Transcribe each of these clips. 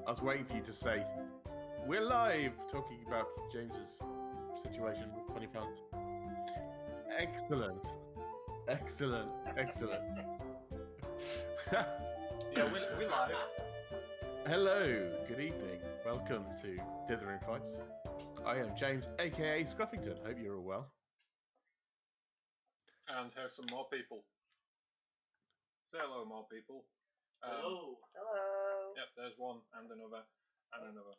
I was waiting for you to say, we're live, talking about James's situation with £20. Excellent. Yeah, we're live. Hello, good evening. Welcome to Dithering Fights. I am James, aka Scruffington. Hope you're all well. And here's some more people. Say hello, more people. Hello. Yep, there's one and another and another.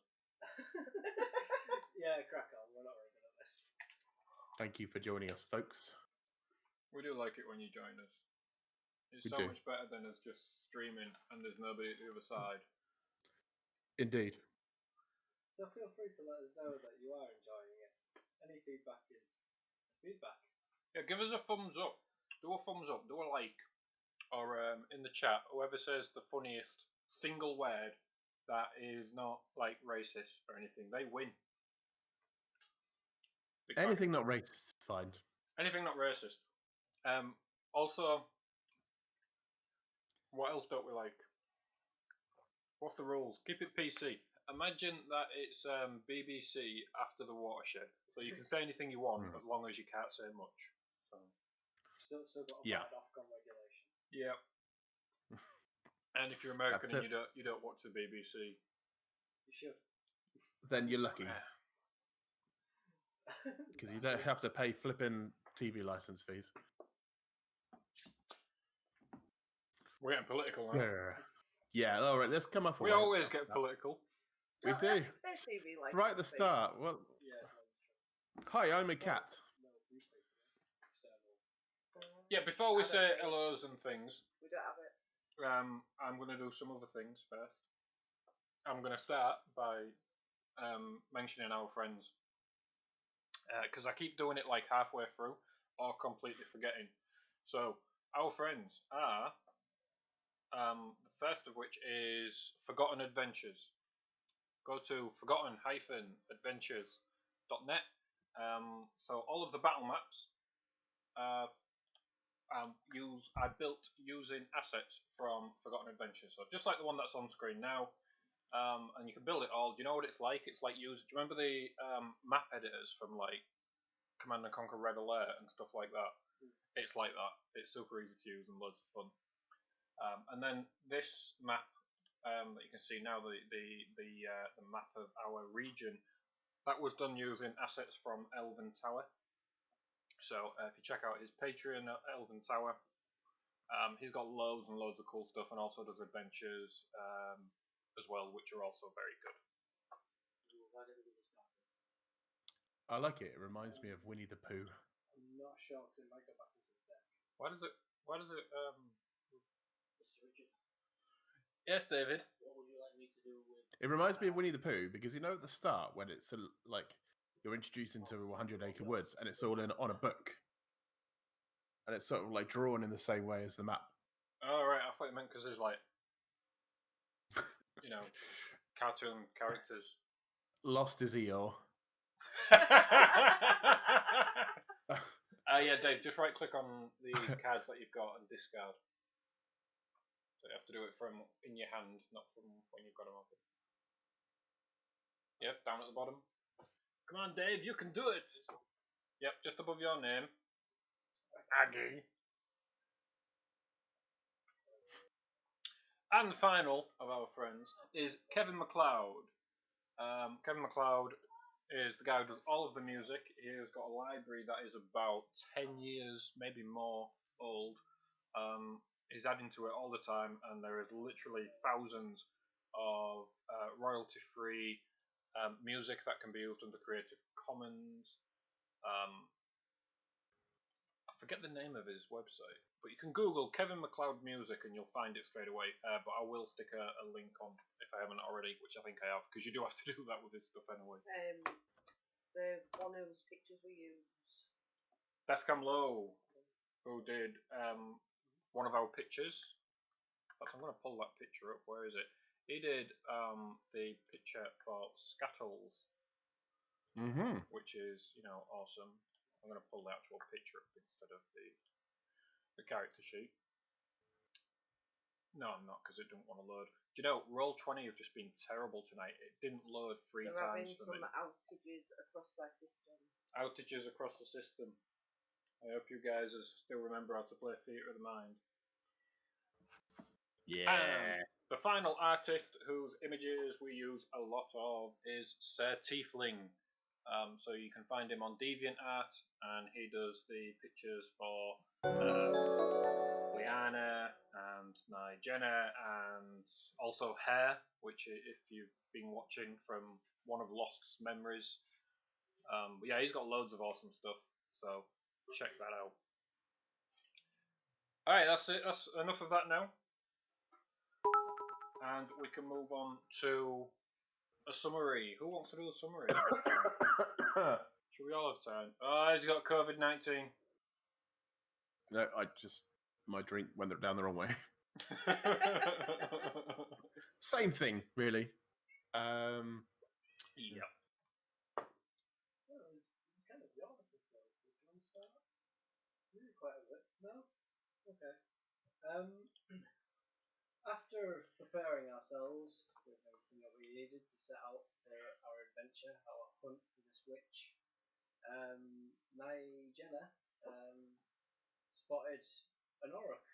Yeah, crack on. We're not very good at this. Thank you for joining us, folks. We do like it when you join us. It's We so do. much better than us just streaming and there's nobody at the other side. Indeed. So feel free to let us know that you are enjoying it. Any feedback is feedback. Yeah, give us a thumbs up. Do a thumbs up. Do a like. Or in the chat, whoever says the funniest single word that is not like racist or anything, they win. Because Anything not racist is fine. anything not racist. Also, what else don't we like? What's the rules? Keep it PC. Imagine that it's BBC after the watershed, so you can say anything you want as long as you can't say much. So. Still got a Yeah. bad Ofcom regulation. Yep. And if you're American and you don't watch the BBC, You should. Then you're lucky. Because you don't have to pay flipping TV license fees. we're getting political now. Yeah, all right, let's come off. We always get political. We do. There's TV like Right at the start. Well, Yeah. hi, I'm a cat. No, newspaper. External. Yeah, before we I don't say think- hellos and things, We don't have it. I'm going to do some other things first. I'm going to start by mentioning our friends. Because I keep doing it like halfway through or completely forgetting. So, our friends are, the first of which is Forgotten Adventures. Go to forgotten-adventures.net. So, all of the battle maps I built using assets from Forgotten Adventures. So, just like the one that's on screen now. And you can build it all. Do you know what it's like? It's like do you remember the map editors from like Command and Conquer Red Alert and stuff like that? It's like that. It's super easy to use and loads of fun. And then this map that you can see now, the map of our region, that was done using assets from Elven Tower. So if you check out his Patreon, Elven Tower, he's got loads and loads of cool stuff, and also does adventures as well, which are also very good. Why did we do this now? I like it. It reminds me of Winnie the Pooh. I'm not sure because it might go back into the deck. Why does it? Mr. Richard, Yes, David. what would you like me to do with... It reminds me of Winnie the Pooh because you know at the start when it's like you're introduced into 100 Acre Woods and it's all on a book, and it's sort of like drawn in the same way as the map. Oh right, I thought you meant because there's like, cartoon characters. Lost is Eeyore. Yeah, Dave, just right click on the cards that you've got and discard. So you have to do it from in your hand, not from when you've got them open. Yep, down at the bottom. Come on, Dave, you can do it! Yep, just above your name. Aggie. And the final of our friends is Kevin Macleod. Kevin Macleod is the guy who does all of the music. He has got a library that is about 10 years, maybe more, old. He's adding to it all the time, and there is literally thousands of royalty-free music that can be used under Creative Commons. I forget the name of his website, but you can Google Kevin Macleod music and you'll find it straight away. But I will stick a link on if I haven't already, which I think I have, because you do have to do that with this stuff anyway. The one whose pictures we use. Bethcam Lowe, who did one of our pictures. In fact, I'm going to pull that picture up. Where is it? He did the picture for Scattles, which is awesome. I'm going to pull the actual picture up instead of the character sheet. No, I'm not, because it didn't want to load. Do you know, Roll20 have just been terrible tonight. It didn't load 3 They're times having for some me. outages across their system. Outages across the system. I hope you guys still remember how to play Theatre of the Mind. Yeah. And the final artist whose images we use a lot of is Sir Tiefling. So you can find him on DeviantArt, and he does the pictures for Nyjanna and Nyjenna, and also Hair, which if you've been watching from one of Lost's memories. But yeah, he's got loads of awesome stuff, so check that out. Alright, that's it. That's enough of that now. And we can move on to a summary. Who wants to do a summary? Should we all have time? Oh, he's got COVID-19. No, my drink went down the wrong way. Same thing, really. Yeah. Well, it was kind of the opposite. So do you want to start? Really quite a bit. No? Okay. After preparing ourselves with everything that we needed to set out for our adventure, our hunt for this witch, Nyjenna spotted an Auroch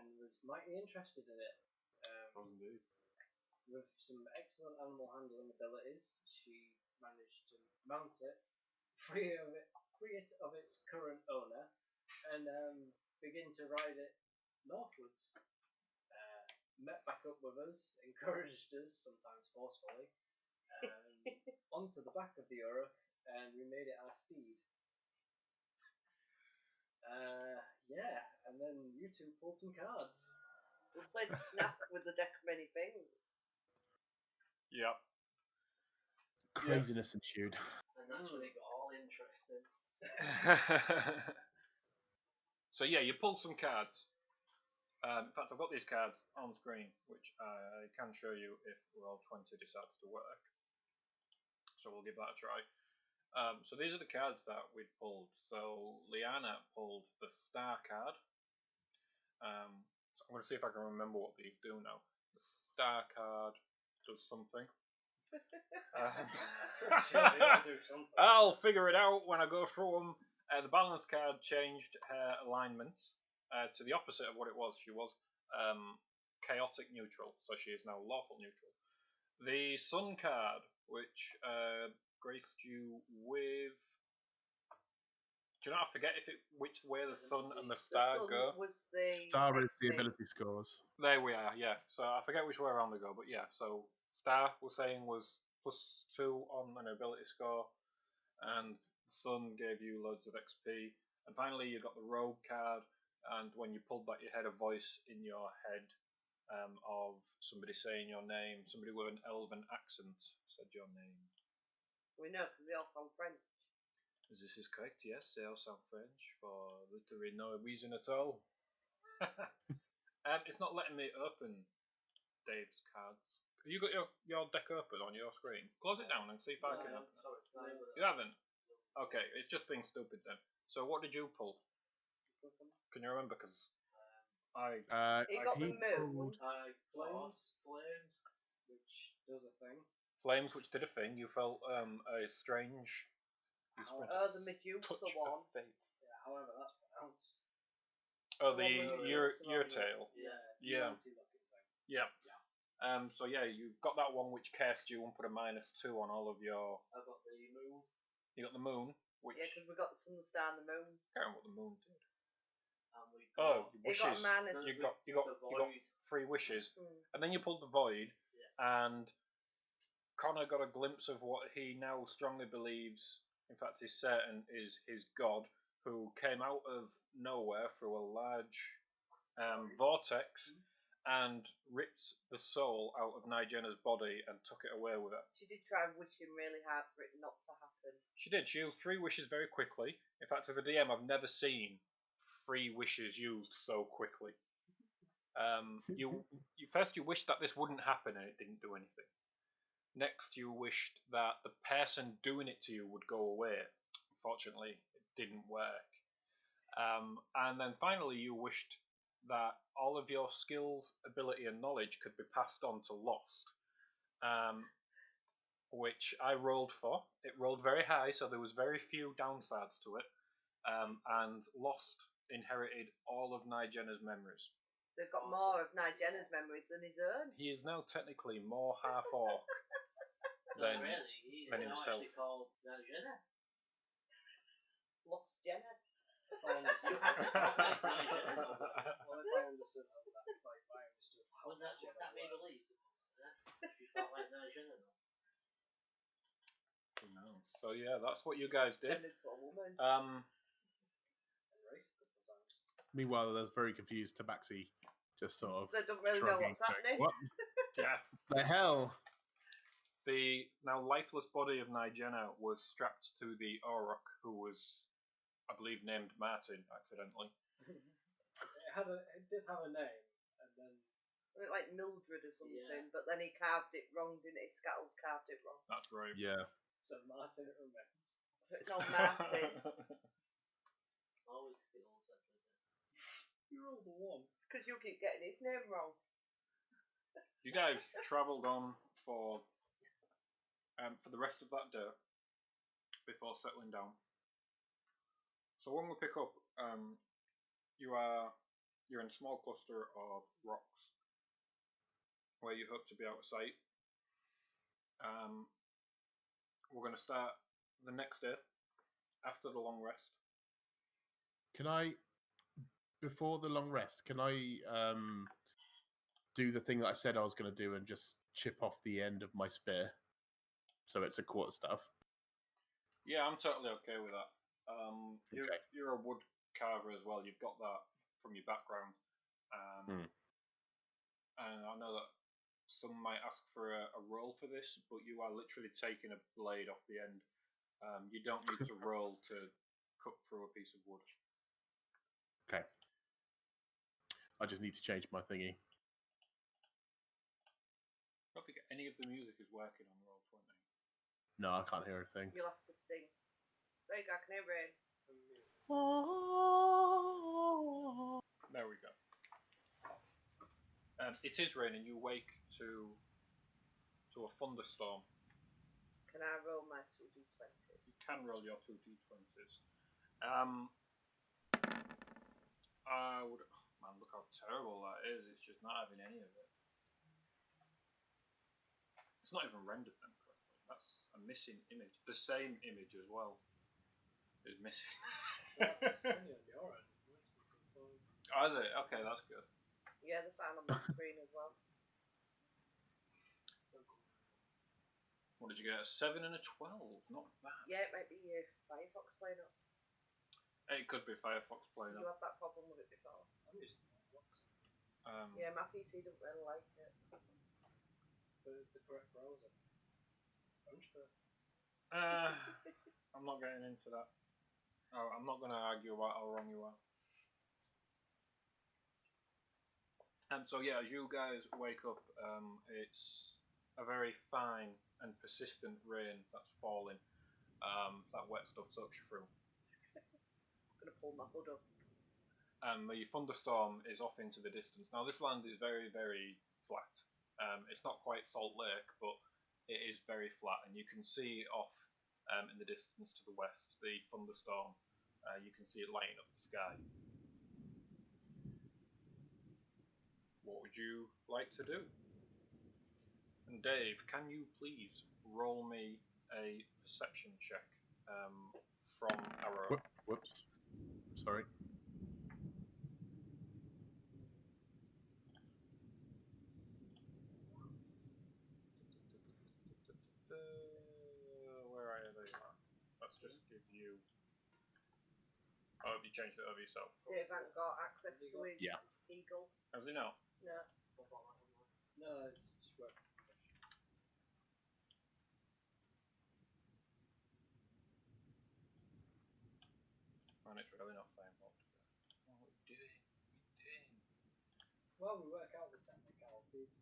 and was mighty interested in it. With some excellent animal handling abilities, she managed to mount it, free it of its current owner, and begin to ride it northwards. Met back up with us, encouraged us, sometimes forcefully, onto the back of the Auroch, and we made it our steed. Yeah, and then you two pulled some cards. We played Snap with the deck of many things. Yep. Craziness ensued. And that's when it got all interesting. So yeah, you pulled some cards. In fact, I've got these cards on screen, which I can show you if Roll20 decides to work. So we'll give that a try. So these are the cards that we'd pulled. So Nyjanna pulled the Star card. So I'm going to see if I can remember what these do now. The Star card does something. I'll figure it out when I go through them. The balance card changed her alignment to the opposite of what it was. She was chaotic neutral, so she is now lawful neutral. The Sun card, which graced you with... Do you know? I forget which way the Sun and the Star go. Was the Star is the ability scores. There we are, yeah. So I forget which way around they go, but yeah. So Star, we're saying, was +2 on an ability score, and Sun gave you loads of XP. And finally, you got the Rogue card, and when you pulled that, you had a voice in your head of somebody saying your name. Somebody with an elven accent said your name. We know, because they all sound French. This is correct, yes. They all sound French for literally no reason at all. It's not letting me open Dave's cards. Have you got your deck open on your screen? Close it down and see if I can open it. You haven't? Okay, it's just being stupid then. So what did you pull? Can you remember? Because He got the moon. Flames, which does a thing. Flames, which did a thing. You felt a strange... the Medusa one. Yeah, however that's pronounced. Oh, the your tail. Yeah. Yeah. So yeah, you got that one which cast you and put a -2 on all of your... I got the moon. You got the moon, which... Yeah, because we got the sun, the star, and the moon. I can't remember what the moon did. And we got... wishes. You got you got 3 wishes, and then you pulled the void, and Connor got a glimpse of what he now strongly believes, in fact is certain, is his god, who came out of nowhere through a large vortex and ripped the soul out of Nyjenna's body and took it away with her. She did try wishing really hard for it not to happen. She did. She used 3 wishes very quickly. In fact, as a DM, I've never seen 3 wishes used so quickly. You first you wished that this wouldn't happen and it didn't do anything. Next, you wished that the person doing it to you would go away. Unfortunately, it didn't work. And then finally, you wished that all of your skills, ability, and knowledge could be passed on to Lost, which I rolled for. It rolled very high, so there was very few downsides to it, and Lost inherited all of Nyjenna's memories. They've got more of Nyjenna's memories than his own. He is now technically more half orc than He's than now himself. actually called Nyjenna. Lost Jenna. If I understood how Nyjenna. Well, if I understood how that, if I understood how Would that Nyjenna be works. believed? You felt like Nyjenna, though. Who knows? So yeah, that's what you guys did. Turned into a woman. And race a couple of times. Meanwhile, there's very confused Tabaxi, just sort of They don't really know shrugging, what's happening. going, what Yeah. the hell? The now lifeless body of Nyjenna was strapped to the Auroch, who was, I believe, named Martin accidentally. It did have a name, and then Like Mildred or something, Yeah. but then he carved it wrong, didn't he? Scattles carved it wrong. That's right. Yeah. so Martin it remains. So it's not Martin. Always skills, that does it. You rolled a 1. Because you keep getting his name wrong. You guys travelled on for the rest of that day before settling down. So when we pick up, you're in a small cluster of rocks where you hope to be out of sight. We're going to start the next day after the long rest. Can I, before the long rest, can I do the thing that I said I was going to do and just chip off the end of my spear, so it's a quarterstaff? Yeah, I'm totally okay with that. Okay. You're a wood carver as well. You've got that from your background. And I know that some might ask for a roll for this, but you are literally taking a blade off the end. You don't need to roll to cut through a piece of wood. Okay. I just need to change my thingy. I don't think any of the music is working on Roll20. No, I can't hear a thing. You'll have to sing. There you go, I can hear rain. There we go. It is raining. You wake to a thunderstorm. Can I roll my 2d20? You can roll your 2d20s. I would. Oh man, look how terrible that is. It's just not having any of it. It's not even rendered them correctly. That's a missing image. The same image as well is missing. That's only on your end. Oh, is it? Okay, that's good. Yeah, they're fine on my screen as well. What did you get? A 7 and a 12. Not bad. Yeah, it might be your Firefox playing up. It could be Firefox playing You up. had that problem with it before. I'm using Firefox, Yeah, my PC doesn't really like it. but it's the correct browser. Bunch first. I'm not getting into that. Oh, I'm not going to argue about how wrong you are. So yeah, as you guys wake up, it's a very fine and persistent rain that's falling. That wet stuff soaks you through. I'm going to pull my hood up. The thunderstorm is off into the distance. Now this land is very, very flat. It's not quite Salt Lake, but it is very flat, and you can see off in the distance to the west the thunderstorm. You can see it lighting up the sky. What would you like to do? And Dave, can you please roll me a perception check from Arrow? Whoops. Sorry. Where are they? Let's just give you. Oh, have you changed it over yourself? Dave hasn't got access to his eagle. Has he not? No. No, it's just work. And it's really not playing well today. What are we doing? While we work out the technicalities,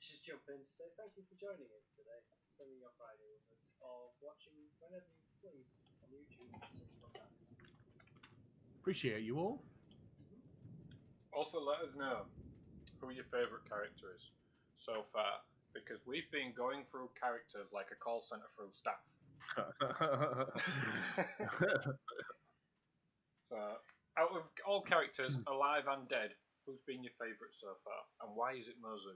just jump in to say thank you for joining us today, spending your Friday with us, or watching whenever you please on YouTube. Appreciate you all. Also, let us know who your favourite character is so far, because we've been going through characters like a call centre through staff. So, out of all characters, alive and dead, who's been your favourite so far, and why is it Mozu?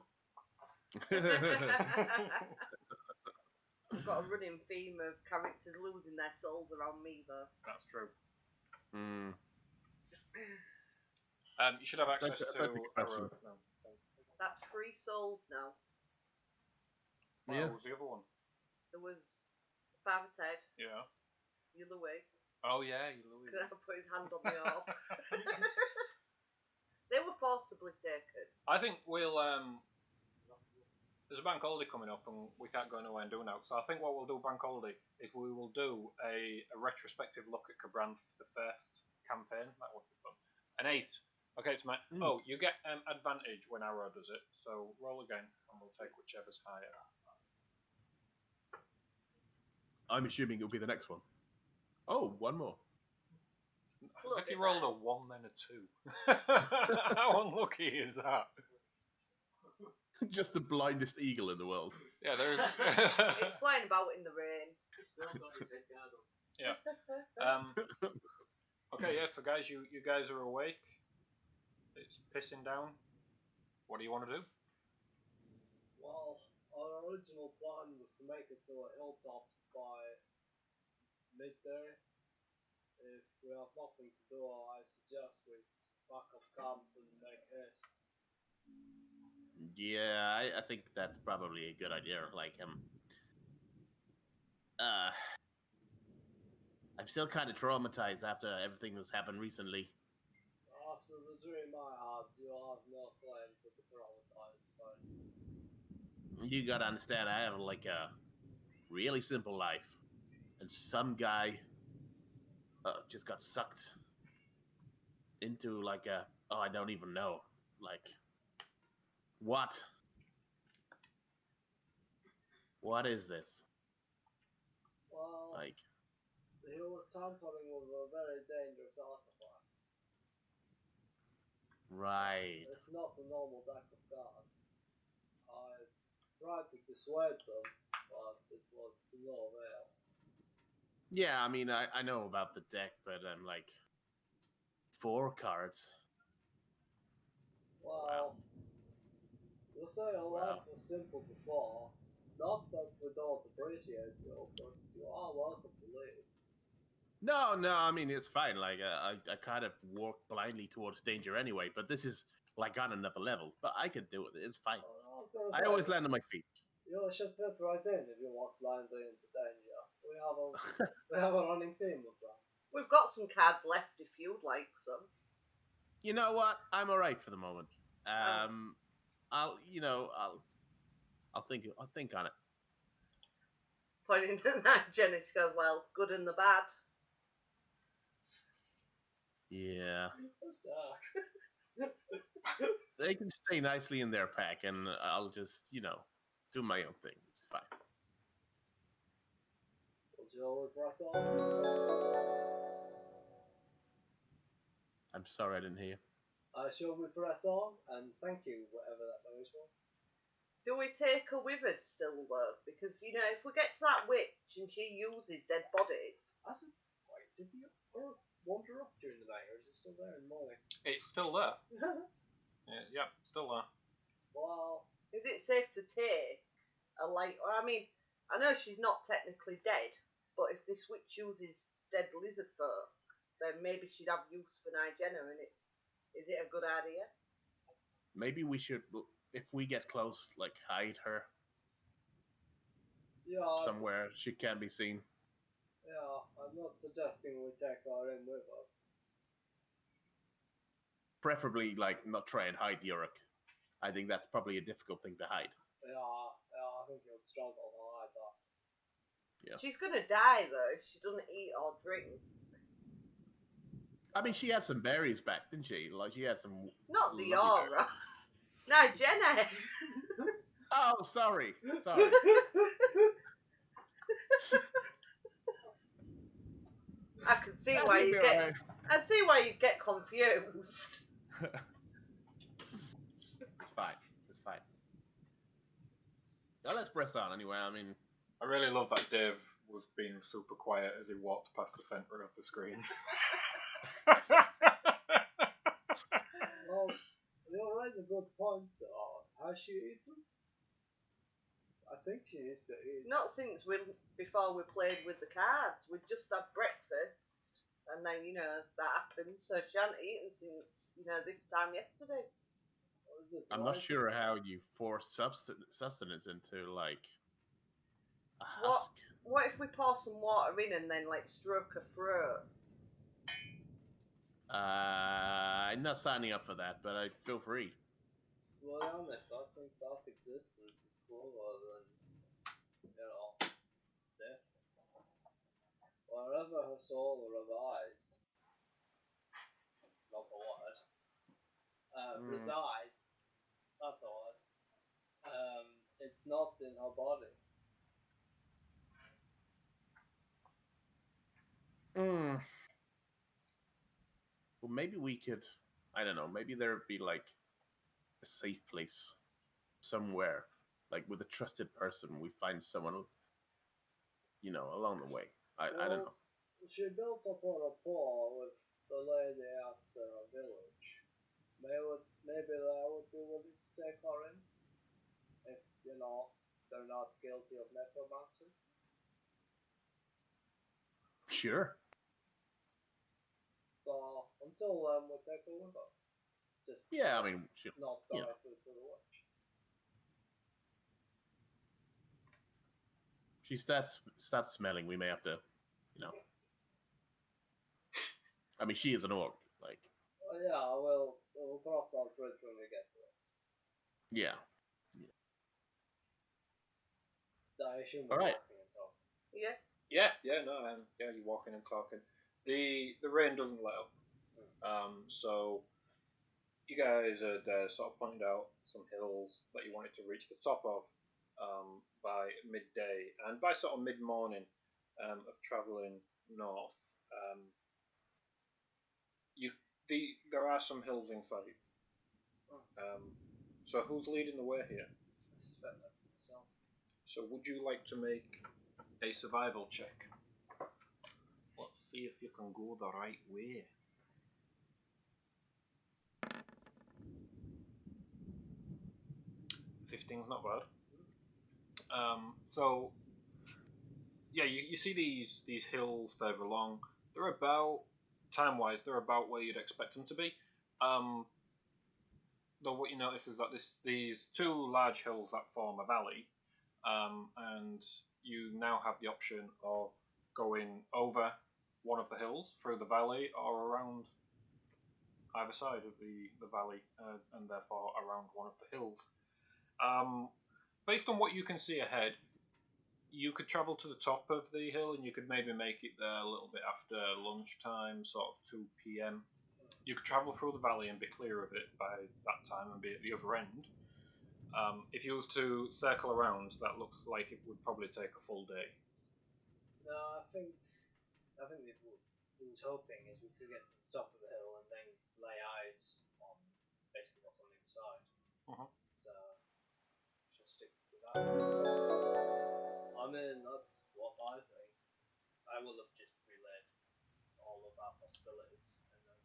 I've got a running theme of characters losing their souls around me, though. That's true. Mm. You should have access I don't think to that's Auroch. true. No. That's 3 souls now. Well, Yeah. what was the other one? There was Father Ted, Yeah. the other way. Oh yeah, you Louis. Could I put his hand on the orb? They were forcibly taken. I think we'll there's a bank holiday coming up and we can't go nowhere and do now. So I think what we'll do bank holiday is we will do a retrospective look at Cabran for the first campaign. That would be fun. An 8. Okay, it's mine. Oh, you get advantage when Arrow does it. So roll again and we'll take whichever's higher. I'm assuming it'll be the next one. Oh, one more. If you rolled a 1 then a 2. How unlucky is that? Just the blindest eagle in the world. Yeah, there is. It's flying about in the rain. Still got his head guard up. Yeah. Okay, yeah, so guys, you guys are awake. It's pissing down. What do you want to do? Well, our original plan was to make it to the hilltops by midday. If we have nothing to do, I suggest we back up camp and make haste. Yeah, I think that's probably a good idea. Like, I'm still kind of traumatized after everything that's happened recently. After the dream I had, you have no claim to be traumatized by it. You gotta understand, I have like a really simple life, and some guy just got sucked into like a I don't even know, like what is this? Well, Like, he was tampering with a very dangerous artifact. right? It's not the normal deck of cards. I tried to dissuade them, but it was to no avail. Yeah, I mean, I know about the deck, but I'm like 4 cards. Well, you say your life was simple before. Not that we don't appreciate you, but you are welcome to leave. No, I mean it's fine. Like I kind of walk blindly towards danger anyway, but this is like on another level. But I can do it. It's fine. I always land on my feet. You should fit right in if you walk blindly into danger. We have a running theme with that. We've got some cards left if you'd like some. You know what? I'm all right for the moment. I'll think on it. Pointing to Nyjenna, she goes, well, good and the bad. Yeah, What's that? they can stay nicely in their pack, and I'll just do my own thing. It's fine. Shall we press on? I'm sorry I didn't hear you. Shall we press on? And thank you, whatever that noise was. Do we take her with us still, though? Because, if we get to that witch and she uses dead bodies... Wait, did the Auroch wander off during the night, or is it still there in the morning? It's still there. Yeah, still there. Well... Is it safe to take a light... I mean, I know she's not technically dead, but if this witch uses dead lizard folk, then maybe she'd have use for Nyjenna, and is it a good idea? Maybe we should, if we get close, like hide her somewhere she can't be seen. Yeah, I'm not suggesting we take her in with us. Preferably, like, not try and hide the Auroch. I think that's probably a difficult thing to hide. Yeah, I think you'd struggle to hide that. Yeah. She's gonna die, though, if she doesn't eat or drink. I mean, she had some berries back, didn't she? Like, she had some... Not the lovely aura. berries. Nyjenna! Oh, sorry. I can see why you get... I see why you get confused. fine. It's fine. Now let's press on anyway. I mean, I really love that Dave was being super quiet as he walked past the centre of the screen. Well, you raise a good point. Has she eaten? I think she needs to eat. Not since before we played with the cards. We just had breakfast, and then that happened. So she hadn't eaten since this time yesterday. I'm not sure how you force sustenance into like a husk. What if we pour some water in and then stroke her throat? I'm not signing up for that, but I feel free. To be honest, I think that existence is cooler than, death. Wherever her soul resides, it's not the word, resides, that's the word, it's not in her body. Well, maybe we could, I don't know, maybe there'd be like a safe place somewhere, like with a trusted person. We find someone, along the way. I don't know. She built up a rapport with the lady at the village. Maybe they would be willing to take her in if, they're not guilty of necromancy. Sure. So until then, we'll take her with us. Just Yeah, I mean, not directly to the witch. She starts smelling. We may have to, I mean, she is an orc, like. Yeah, we'll cross that bridge when we get to it. Yeah. So I assume All we're right. walking and talking. Yeah. Yeah, you're walking and talking. The rain doesn't let up. So you guys had sort of pointed out some hills that you wanted to reach the top of by midday, and by sort of mid-morning of travelling north, there are some hills in sight. So who's leading the way here? I suspect that myself. So would you like to make a survival check? Let's see if you can go the right way. 15's not bad. So yeah, you see these hills further along. They're about, time-wise, they're about where you'd expect them to be. Though what you notice is that these two large hills that form a valley, and you now have the option of going over one of the hills through the valley or around either side of the valley, and therefore around one of the hills. Based on what you can see ahead, you could travel to the top of the hill and you could maybe make it there a little bit after lunchtime, sort of 2 p.m. You could travel through the valley and be clear of it by that time and be at the other end. If you was to circle around, that looks like it would probably take a full day. No, I think what we was hoping is we could get to the top of the hill and then lay eyes on basically what's on the other side. So should stick with that. I mean, that's what I think. I will have just relayed all of our possibilities, and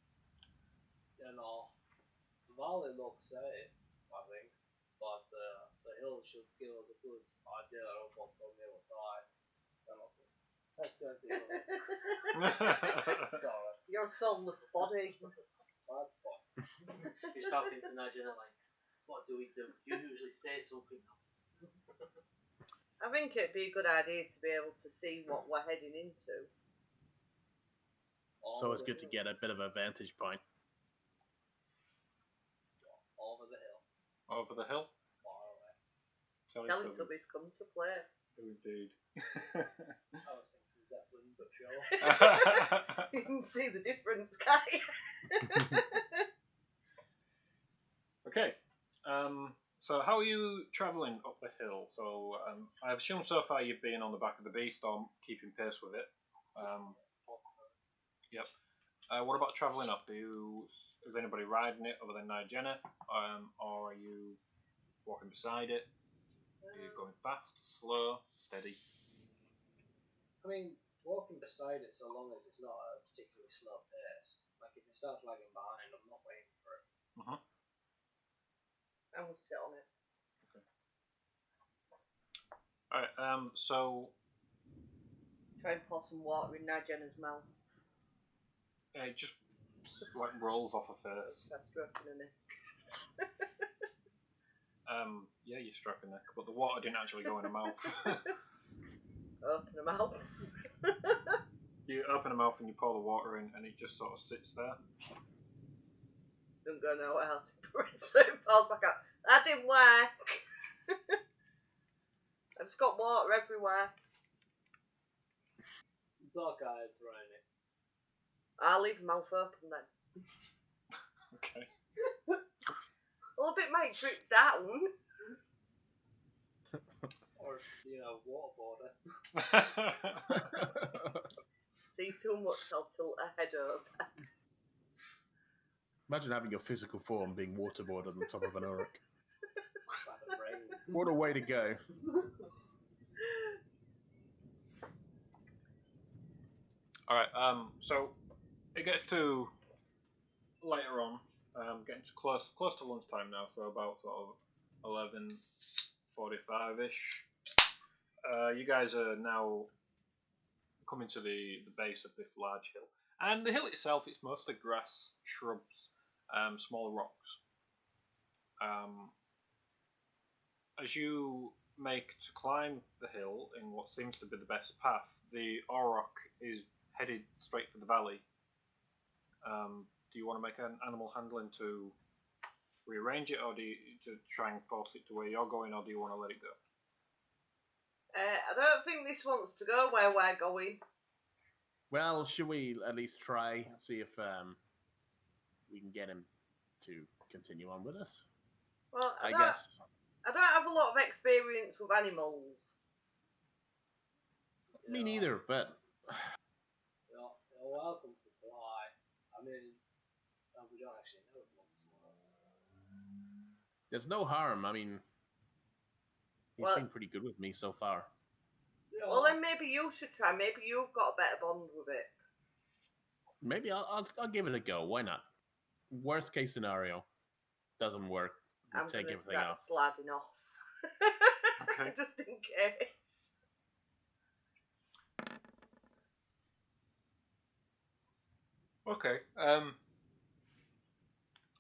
then the valley looks safe, I think, but the hill should give us a good idea of what's on the other side. That's going to be sorry. Your soulless body. That's fine. He's talking to Nyjenna like, what do we do? You usually say something. I think it'd be a good idea to be able to see what we're heading into. So it's good to get a bit of a vantage point. Over the hill. Over the hill? Far away. Teletubbies come to play. Indeed. I was thinking Zeppelin, but sure. You can see the difference, can't you? Okay. So how are you travelling up the hill? So I assume so far you've been on the back of the beast or keeping pace with it. Yep. What about travelling up? is anybody riding it other than Nyjenna, or are you walking beside it? Are you going fast, slow, steady? I mean, walking beside it so long as it's not at a particularly slow pace. Like if it starts lagging behind, I'm not waiting for it. I will sit on it. Alright, so Try and pour some water in Nyjenna's mouth. it just like rolls off her face. That's stroking her neck. Yeah, you struck her neck, but the water didn't actually go in her mouth. Open her mouth. You open her mouth and you pour the water in, and it just sort of sits there. Don't go nowhere else. So it falls back out. That didn't work. I've just got water everywhere. Dark eyes throwing it. I'll leave mouth open then. Okay. Well, if it might drip down. Or, waterboarder. See too much, I'll tilt her head over. Imagine having your physical form being waterboarded on the top of an Auroch. By the brain. What a way to go. Alright, so it gets to later on, getting to close to lunchtime now, so about sort of 11:45ish. You guys are now coming to the base of this large hill. And the hill itself is mostly grass, shrubs, small rocks. As you make to climb the hill in what seems to be the best path, the Auroch is headed straight for the valley. Do you want to make an animal handling to rearrange it, or do you to try and force it to where you're going, or do you want to let it go? I don't think this wants to go where we're going. Well, should we at least try, see if we can get him to continue on with us? Well, I guess. I don't have a lot of experience with animals. Me neither, but You're welcome to fly. I mean, we don't actually know it once more. there's no harm. I mean, he's been pretty good with me so far. Yeah. Well, then maybe you should try. Maybe you've got a better bond with it. Maybe I'll give it a go. Why not? Worst case scenario, doesn't work. We'll I'm take gonna everything start off. sladding off. Okay. Just in case. Okay.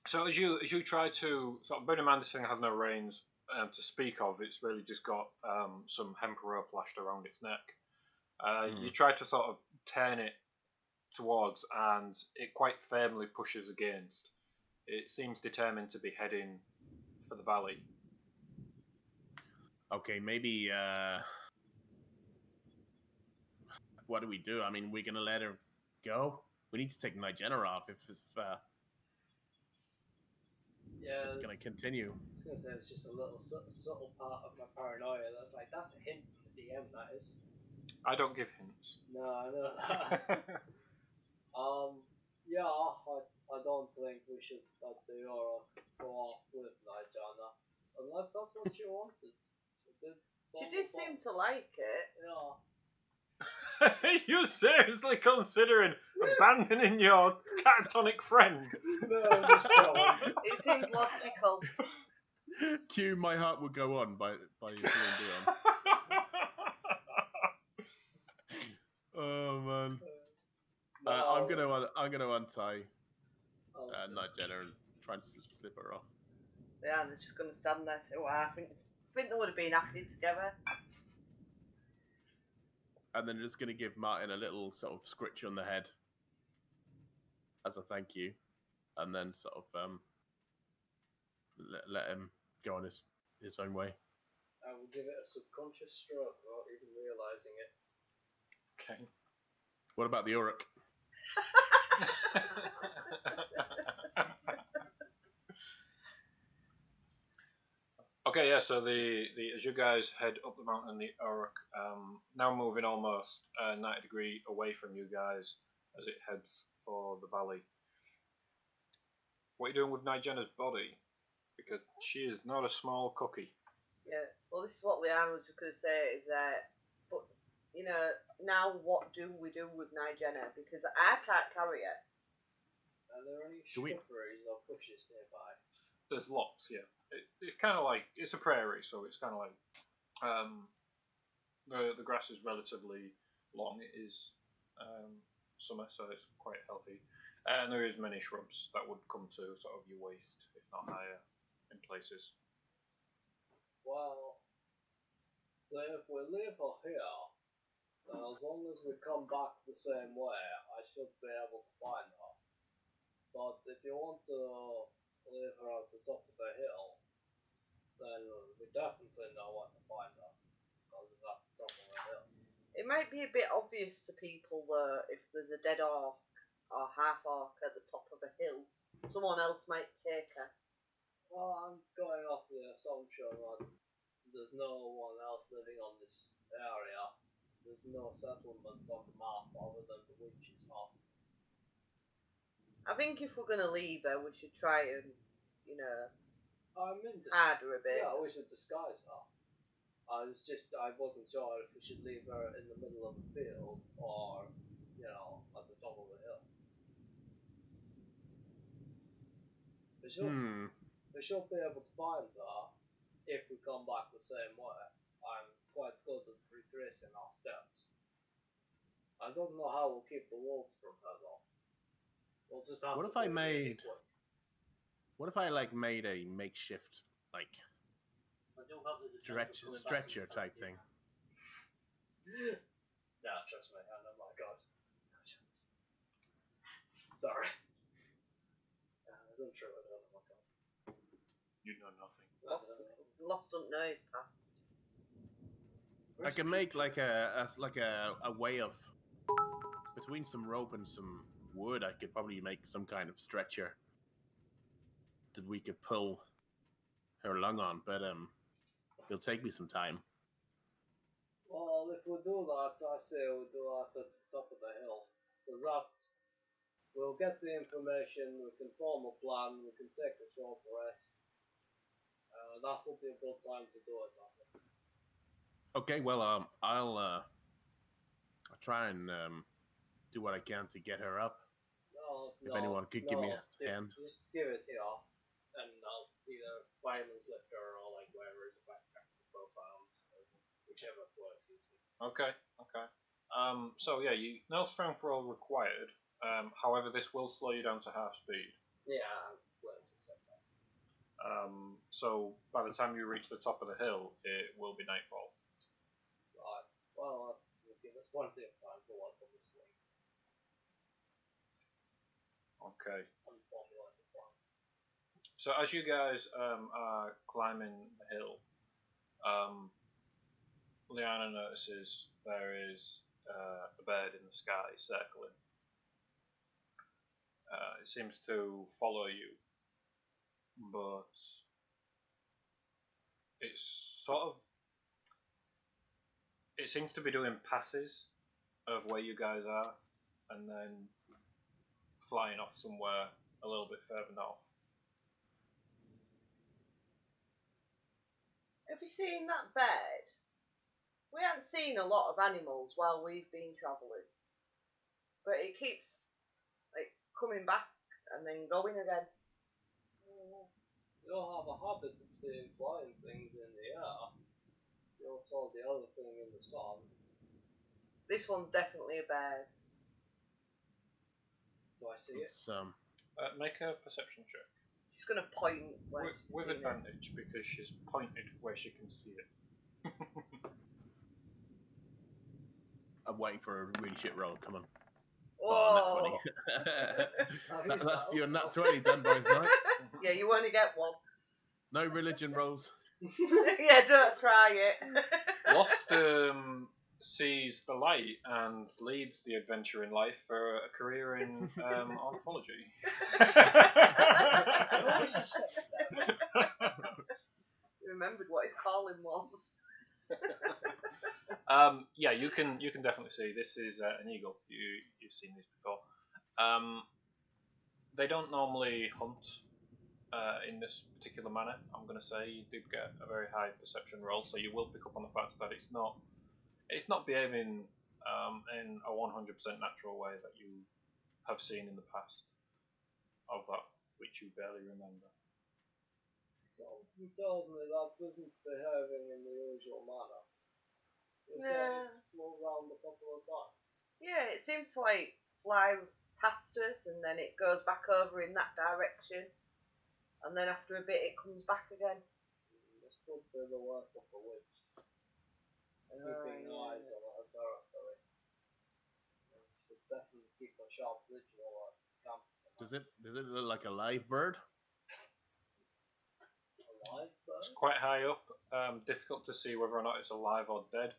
So as you try to sort of bear in mind, this thing has no reins to speak of. It's really just got some hemp rope lashed around its neck. You try to sort of turn it towards, and it quite firmly pushes against. It seems determined to be heading for the valley. Okay, maybe. What do we do? I mean, we're gonna let her go. We need to take Nyjenna off if it's going to continue. I was going to say it's just a little subtle part of my paranoia that's like, that's a hint from the DM, that is. I don't give hints. No, I know that. Yeah, I don't think we should let the Auroch go off with Nyjenna, unless that's what she wanted. She did seem to like it. Yeah. Are you seriously considering abandoning your catatonic friend? No, just It seems logical. Cue My Heart Will Go On by Celine Dion. Oh man. I'm gonna untie Nyjenna and try and slip her off. Yeah, and they're just going to stand there. So I think they would have been happy together. And then just gonna give Martin a little sort of scritch on the head as a thank you, and then sort of let him go on his own way. I will give it a subconscious stroke without even realising it. Okay. What about the Auroch? Okay, yeah. So the as you guys head up the mountain, the Auroch now moving almost 90 degrees away from you guys as it heads for the valley. what are you doing with Nyjenna's body? Because she is not a small cookie. Yeah. Well, this is what Leanne was just going to say is that, but you know, now what do we do with Nyjenna? Because I can't carry her. Are there any Do we- shrubberies or bushes nearby? There's lots, yeah. It's kind of like, it's a prairie, so it's kind of like, the grass is relatively long. It is summer, so it's quite healthy. And there is many shrubs that would come to sort of your waist, if not higher, in places. Well, so if we leave her here, then as long as we come back the same way, I should be able to find her. But if you want to leave her at the top of the hill, then we definitely know where to find her. Because it's at the top of the hill. It might be a bit obvious to people that if there's a dead orc or half orc at the top of a hill, someone else might take her. Well, I'm going off the assumption that there's no one else living on this area. There's no settlement on the map other than the witch's hut. I think if we're going to leave her, we should try and, you know, I'm in this. hide her a bit. Yeah, we should disguise her. I wasn't sure if we should leave her in the middle of the field or, you know, at the top of the hill. We should be able to find her if we come back the same way. I'm quite good at retracing our steps. I don't know how we'll keep the wolves from her though. We'll just have What to if I do it really made- quick. What if I like made a makeshift like I do have the defense of coming back stretcher and type attacking. thing? Nah, trust me, I know my god. Sorry. I don't true it, oh my god. You know nothing. Lost don't know his past. I can make like a way of between some rope and some wood. I could probably make some kind of stretcher that we could pull her along on, but it'll take me some time. Well, if we do that, I say we do that at the top of the hill. Because that's, we'll get the information, we can form a plan, we can take a short rest. That will be a good time to do it, I think. Okay, well, I'll try and do what I can to get her up. If anyone could give me a hand. Just give it here, and I'll either fireman's lifter or like wherever is a backpack with both arms, whichever works easier. Okay. So yeah, no strength roll required. However, this will slow you down to half speed. Yeah, I'm willing to accept that. So by the time you reach the top of the hill, it will be nightfall. Right. Well, we'll give us plenty of time to work on this thing. Okay. And formulate the plan. So as you guys are climbing the hill, Liana notices there is a bird in the sky circling. It seems to follow you, but it's it seems to be doing passes of where you guys are, and then flying off somewhere a little bit further north. Have you seen that bird? We haven't seen a lot of animals while we've been travelling. But it keeps like coming back and then going again. You don't have a habit of seeing flying things in the air. You saw the other thing in the sun. This one's definitely a bird. Do I see it? It's Make a perception check. She's gonna point where she's With seen it. advantage, because she's pointed where she can see it. I'm waiting for a really shit roll. Come on. Oh, Nat 20. That's your nat 20 done by tonight. Yeah, you only get one. No religion rolls. Yeah, don't try it. Lost sees the light and leads the adventure in life for a career in ornithology. He remembered what his calling was. Yeah, you can definitely see this is an eagle. You've seen these before. They don't normally hunt in this particular manner. I'm going to say you did get a very high perception roll, so you will pick up on the fact that it's not behaving in a 100% natural way that you have seen in the past of that which you barely remember. Something tells me that isn't behaving in the usual manner. You said it's moved around a couple of times. Yeah, it seems to like fly past us and then it goes back over in that direction. And then after a bit it comes back again. This could be the work of the witch. And keeping eyes on her territory. We should definitely keep a sharp vigil at camp. Does it look like a live bird? Alive bird? It's quite high up, difficult to see whether or not it's alive or dead.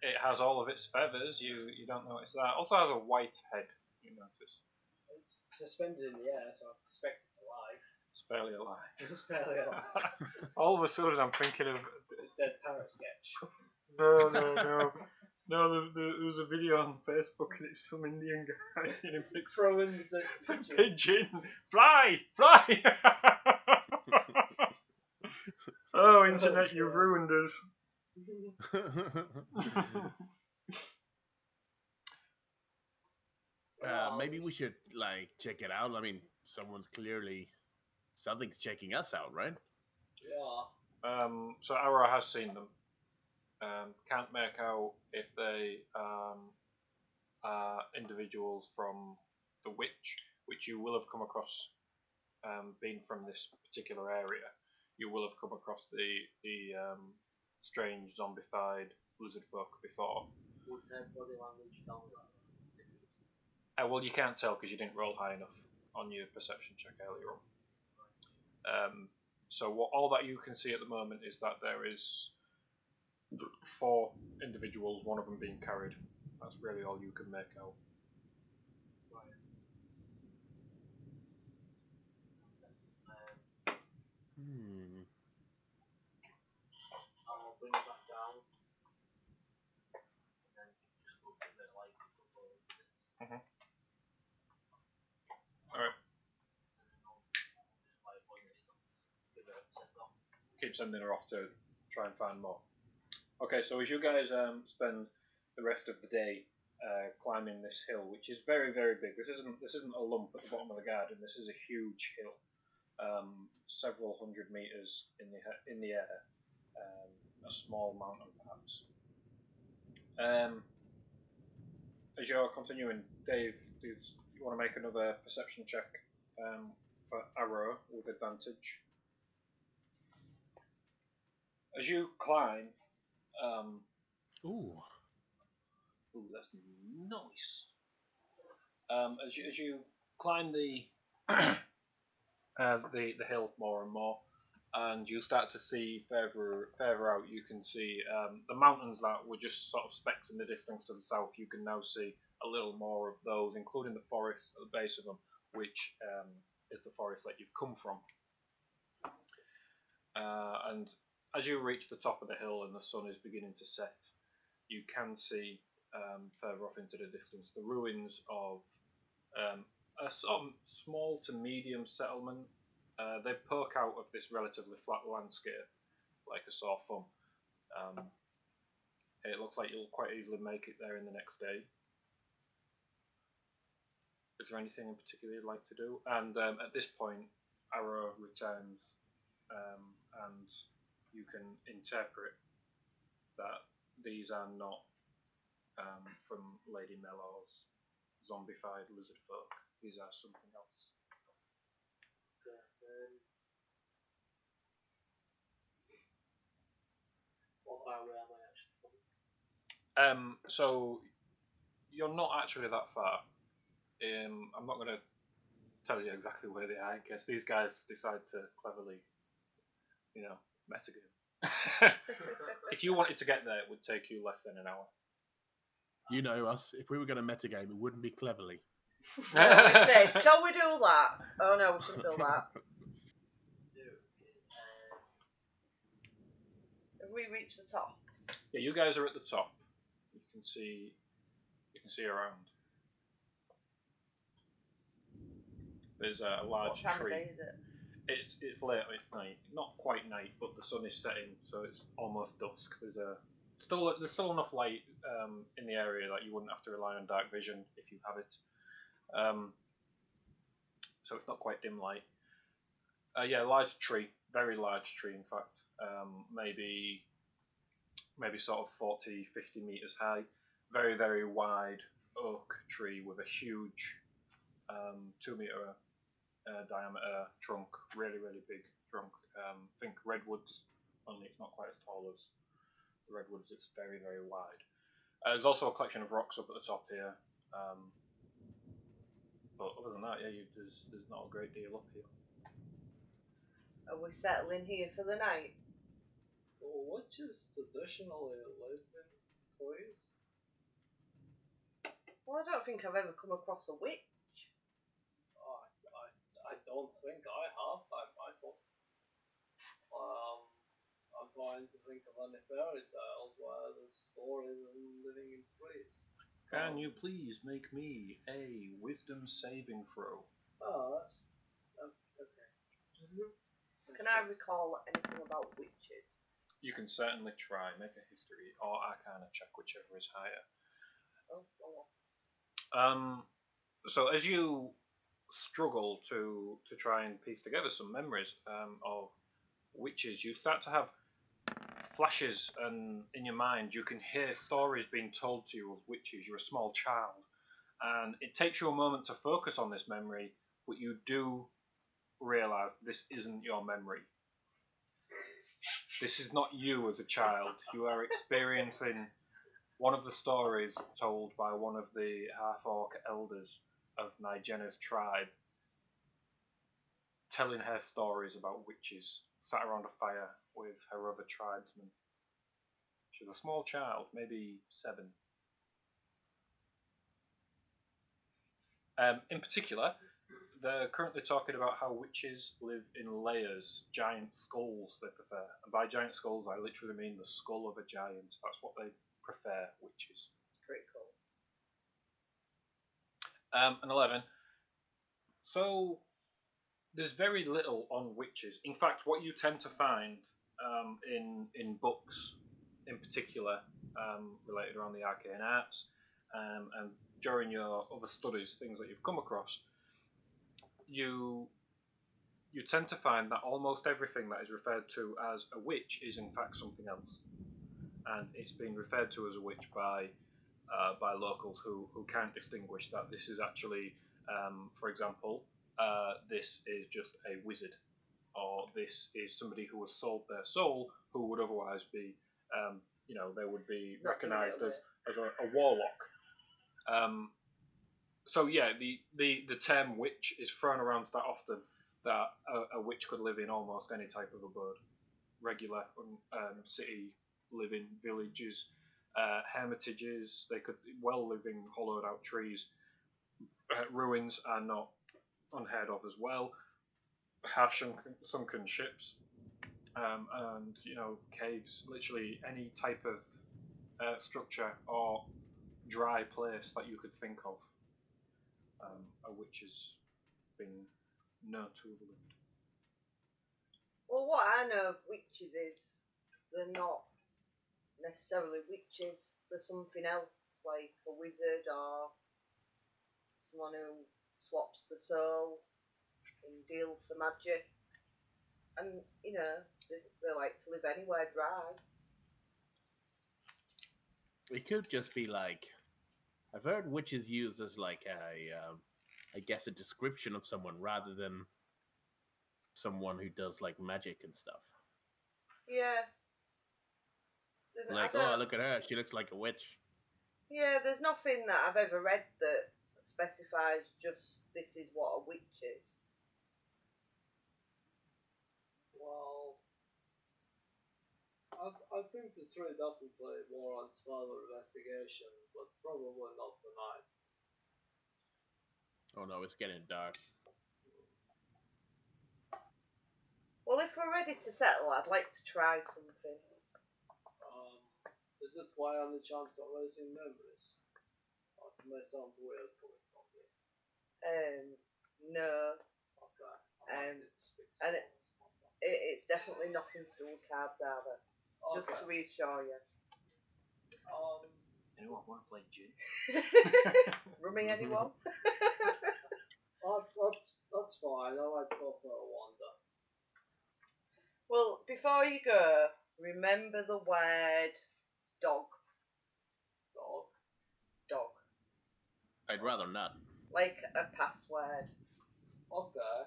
It has all of its feathers, you don't notice that. Also has a white head, you notice. It's suspended in the air, so I suspect it's alive. It's barely alive. It's barely alive. All of a sudden I'm thinking of... Dead parrot sketch. No, there was a video on Facebook and it's some Indian guy in a big Throwing the pigeon. Fly! Oh, internet, you've ruined us. Maybe we should like check it out. I mean, something's checking us out, right? Yeah. So Auroch has seen them. Can't make out if they are individuals from the witch, which you will have come across, being from this particular area. You will have come across the strange zombified lizard folk before. Would their body language tell that? Well, you can't tell because you didn't roll high enough on your perception check earlier on. So all that you can see at the moment is that there is 4 individuals, one of them being carried. That's really all you can make out. I'll bring it back down. And then just look at it like a couple of minutes. Alright. And then I'll just like when it's done, give it a send off. Keep sending her off to try and find more. Okay, so as you guys spend the rest of the day climbing this hill, which is very, very big. This isn't a lump at the bottom of the garden. This is a huge hill, several hundred meters in the air, a small mountain perhaps. As you're continuing, Dave, do you want to make another perception check for Auroch with advantage? As you climb, Ooh, that's nice. As you climb the the hill more and more, and you start to see further out, you can see the mountains that were just sort of specks in the distance to the south. You can now see a little more of those, including the forest at the base of them, which is the forest that you've come from. And as you reach the top of the hill and the sun is beginning to set, you can see further off into the distance the ruins of a sort of small to medium settlement. They poke out of this relatively flat landscape like a sore thumb. It looks like you'll quite easily make it there in the next day. Is there anything in particular you'd like to do? And at this point, Auroch returns, and you can interpret that these are not from Lady Mellor's zombified lizard folk. These are something else. What far away am I actually from? So you're not actually that far. I'm not going to tell you exactly where they are in case these guys decide to cleverly, metagame. If you wanted to get there, it would take you less than an hour. you know us. If we were going to metagame, it wouldn't be cleverly. Shall we do that? Oh no, we shouldn't do that. Have we reached the top? Yeah, you guys are at the top. You can see around. There's a large What time tree. of day is it? It's late. It's night. Not quite night, but the sun is setting, so it's almost dusk. There's still enough light in the area that you wouldn't have to rely on dark vision if you have it. So it's not quite dim light. Yeah, large tree, very large tree, in fact. Maybe sort of 40, 50 meters high. Very, very wide oak tree with a huge 2 meter diameter trunk, really, really big trunk. Think redwoods, only it's not quite as tall as the redwoods. It's very, very wide. There's also a collection of rocks up at the top here. But other than that, yeah, there's not a great deal up here. Are we settling here for the night? Well, witches traditionally live in toys. Well, I don't think I've ever come across a witch. I don't think I have. I might have. I'm trying to think of any fairy tales where the stories are living in trees. Can you please make me a wisdom saving throw? Oh, that's okay. Can I recall anything about witches? You can certainly try. Make a history or arcana check, whichever is higher. Oh, go on. So as you struggle to try and piece together some memories of witches, you start to have flashes, and in your mind you can hear stories being told to you of witches. You're a small child, and it takes you a moment to focus on this memory, but you do realise this isn't your memory. This is not you as a child. You are experiencing one of the stories told by one of the half-orc elders of Nyjenna's tribe, telling her stories about witches, sat around a fire with her other tribesmen. She's a small child, maybe 7. In particular, they're currently talking about how witches live in layers, giant skulls they prefer. And by giant skulls, I literally mean the skull of a giant. That's what they prefer, witches. Pretty cool. And 11. So, there's very little on witches. In fact, what you tend to find in books, in particular, related around the arcane arts, and during your other studies, things that you've come across, you tend to find that almost everything that is referred to as a witch is in fact something else, and it's being referred to as a witch by locals who can't distinguish that this is actually, for example, this is just a wizard, or this is somebody who has sold their soul, who would otherwise be, they would be recognised as a warlock. So yeah, the term witch is thrown around that often, that a witch could live in almost any type of abode. Regular city living villages, hermitages, they could well live in hollowed out trees. Ruins are not unheard of as well. Half sunken ships, and caves, literally any type of structure or dry place that you could think of. A witch has been known to have lived. Well, what I know of witches is they're not necessarily witches. They're something else, like a wizard or someone who swaps the soul and deals for magic. And, they like to live anywhere dry. It could just be like, I've heard witches used as like I guess a description of someone rather than someone who does like magic and stuff. Yeah. Like, oh, look at her, she looks like a witch. Yeah, there's nothing that I've ever read that specifies just this is what a witch is. Well, I think the tree definitely warrants further investigation, but probably not tonight. Oh no, it's getting dark. Well, if we're ready to settle, I'd like to try something. Is it why on the chance of raising memories? That may sound weird coming from me. No. Okay. And it's definitely nothing to do with cards either. Just to reassure you. Anyone want to play gin? Rummy, anyone? That's fine. I like to go for a wander. Well, before you go, remember the word dog. Dog. I'd rather not. Like a password. Okay.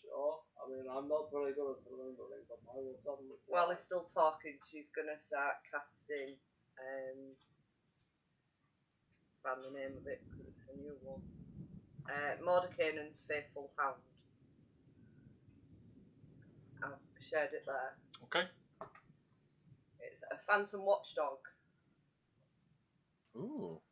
Sure. I mean, I'm not very good at remembering, but I will certainly try. While he's still talking, she's gonna start casting. Found the name of it because it's a new one. Mordekainen's Faithful Hound. I've shared it there. Okay. It's a phantom watchdog. Ooh.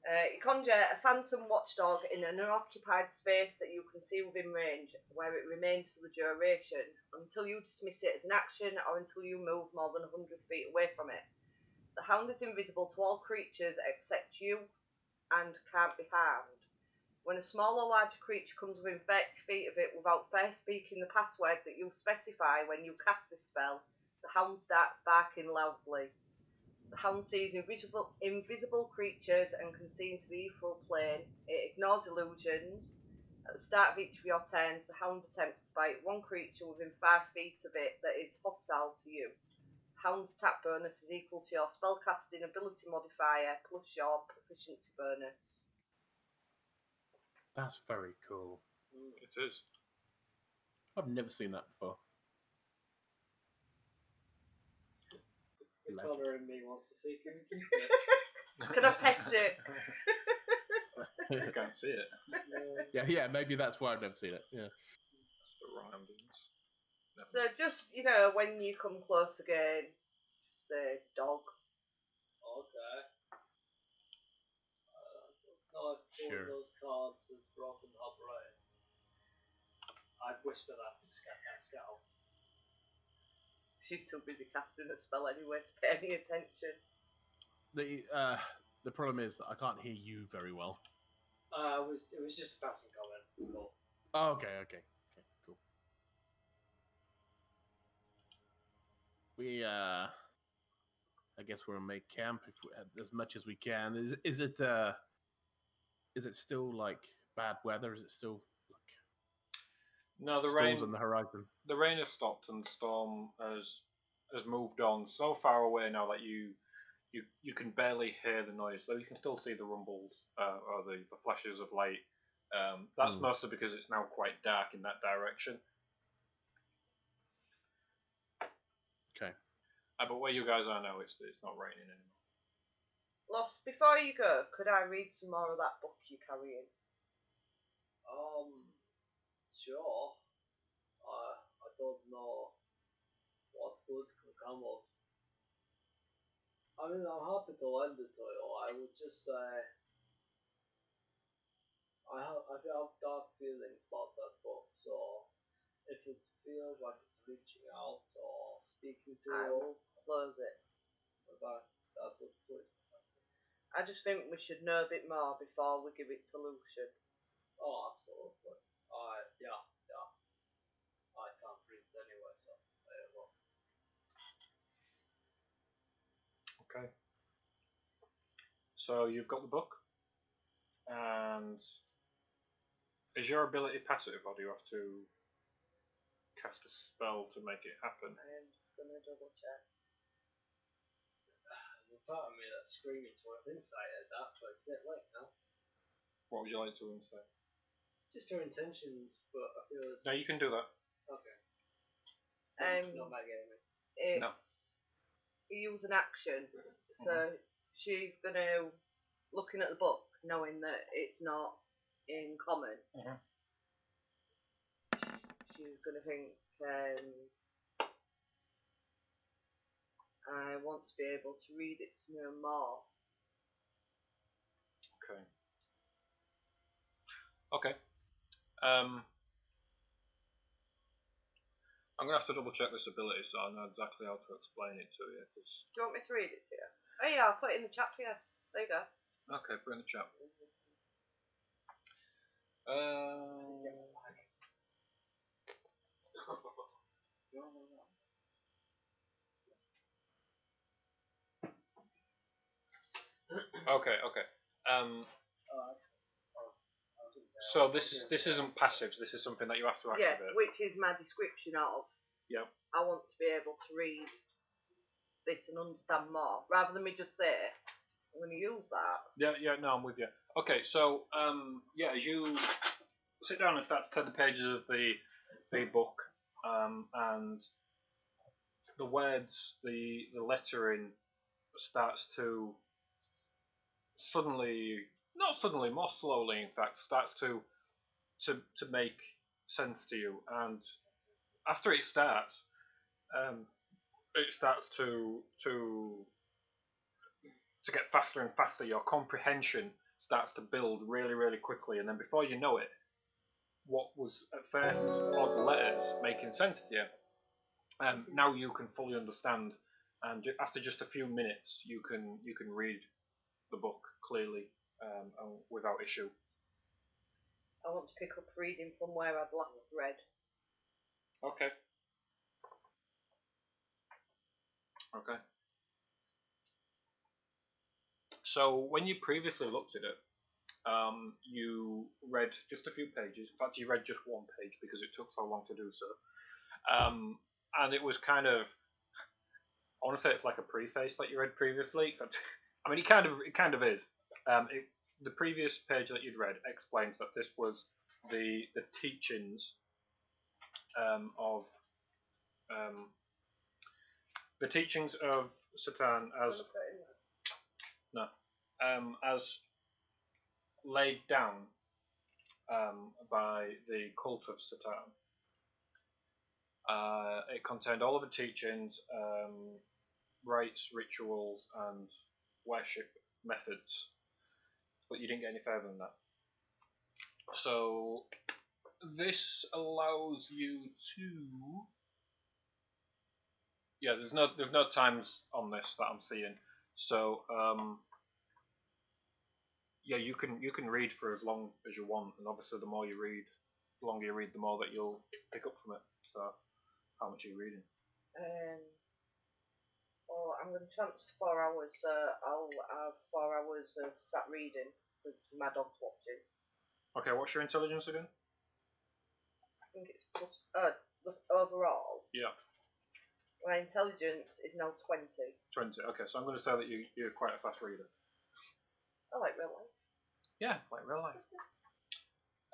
You conjure a phantom watchdog in an unoccupied space that you can see within range, where it remains for the duration, until you dismiss it as an action or until you move more than 100 feet away from it. The hound is invisible to all creatures except you and can't be harmed. When a small or large creature comes within 30 feet of it without first speaking the password that you specify when you cast this spell, the hound starts barking loudly. The hound sees invisible creatures and can see into the ethereal plane. It ignores illusions. At the start of each of your turns, the hound attempts to bite one creature within 5 feet of it that is hostile to you. The hound's attack bonus is equal to your spellcasting ability modifier plus your proficiency bonus. That's very cool. It is. I've never seen that before. The Like brother in me wants to see, can we keep it? Can I pet it? You can't see it. Yeah, maybe that's why I've never seen it. Yeah. That's the rhymes. So just, when you come close again, just say dog. Okay. No, if one Sure. of those cards has broken her brain. I'd whisper that to Scout. She's too busy casting a spell anyway to pay any attention. The problem is that I can't hear you very well. It was just a passing comment. Cool. Oh, okay, cool. We I guess we'll make camp as much as we can. Is it still like bad weather? Is it still like No, the storms rain on the horizon? The rain has stopped and the storm has moved on so far away now that you can barely hear the noise, though you can still see the rumbles or the flashes of light. That's mostly because it's now quite dark in that direction. Okay. But where you guys are now, it's not raining anymore. Lost, before you go, could I read some more of that book you're carrying? Sure. I don't know what good can come of. I mean, I'm happy to lend it to you. I would just say I have dark feelings about that book, so if it feels like it's reaching out or speaking to I you, will close it. that would please me. I just think we should know a bit more before we give it to Lucian. Oh, absolutely. Yeah. I can't read anyway, so there you go. Okay. So you've got the book, and is your ability passive, or do you have to cast a spell to make it happen? I am just going to double check. There's part of me that's screaming to have insight at that, but it's a bit late now. What would you like to insight? Just her intentions, but I feel it's... No, you can do that. Okay. Not my gaming. It's... No. You use an action, so she's going to, looking at the book, knowing that it's not in common, she's going to think, I want to be able to read it to know more. Okay. I'm going to have to double check this ability so I know exactly how to explain it to you. Do you want me to read it to you? Oh yeah, I'll put it in the chat for you. There you go. Okay, put it in the chat. Okay. So this isn't passives. This is something that you have to Yeah, activate. which is my description of. Yeah. I want to be able to read this and understand more, rather than me just say, I'm going to use that. Yeah. No, I'm with you. Okay, so as you sit down and start to turn the pages of the book, and the words, the lettering starts to more slowly, in fact, starts to make sense to you. And after it starts to get faster and faster. Your comprehension starts to build really, really quickly, and then before you know it, what was at first odd letters making sense to you, now you can fully understand. And after just a few minutes, you can read the book clearly and without issue. I want to pick up reading from where I've last read. Okay. So when you previously looked at it, you read just a few pages. In fact, you read just one page because it took so long to do so. And it was kind of, I want to say it's like a preface that you read previously, except, I mean, it kind of is. The previous page that you'd read explains that this was the teachings of Satan as laid down by the cult of Satan. It contained all of the teachings, rites, rituals, and worship methods, but you didn't get any further than that. So this allows you to. Yeah, there's no times on this that I'm seeing. So you can read for as long as you want, and obviously the more you read, the longer you read, the more that you'll pick up from it. So how much are you reading? Well, I'm going to chance 4 hours. I'll have 4 hours of sat reading because my dog's watching. Okay, what's your intelligence again? I think it's plus. Overall. Yeah. My intelligence is now 20. 20. Okay, so I'm going to say that you're quite a fast reader. I like real life. Yeah, like real life.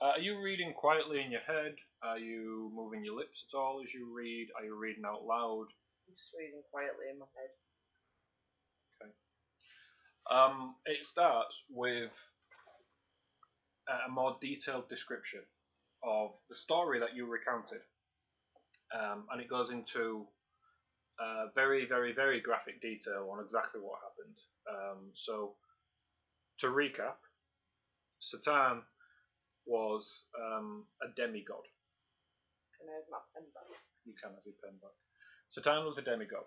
Are you reading quietly in your head? Are you moving your lips at all as you read? Are you reading out loud? I'm just reading quietly in my head. Okay. It starts with a more detailed description of the story that you recounted, and it goes into very, very, very graphic detail on exactly what happened. So, to recap, Satan was a demigod. Can I have my pen back? You can have your pen back. Satan was a demigod.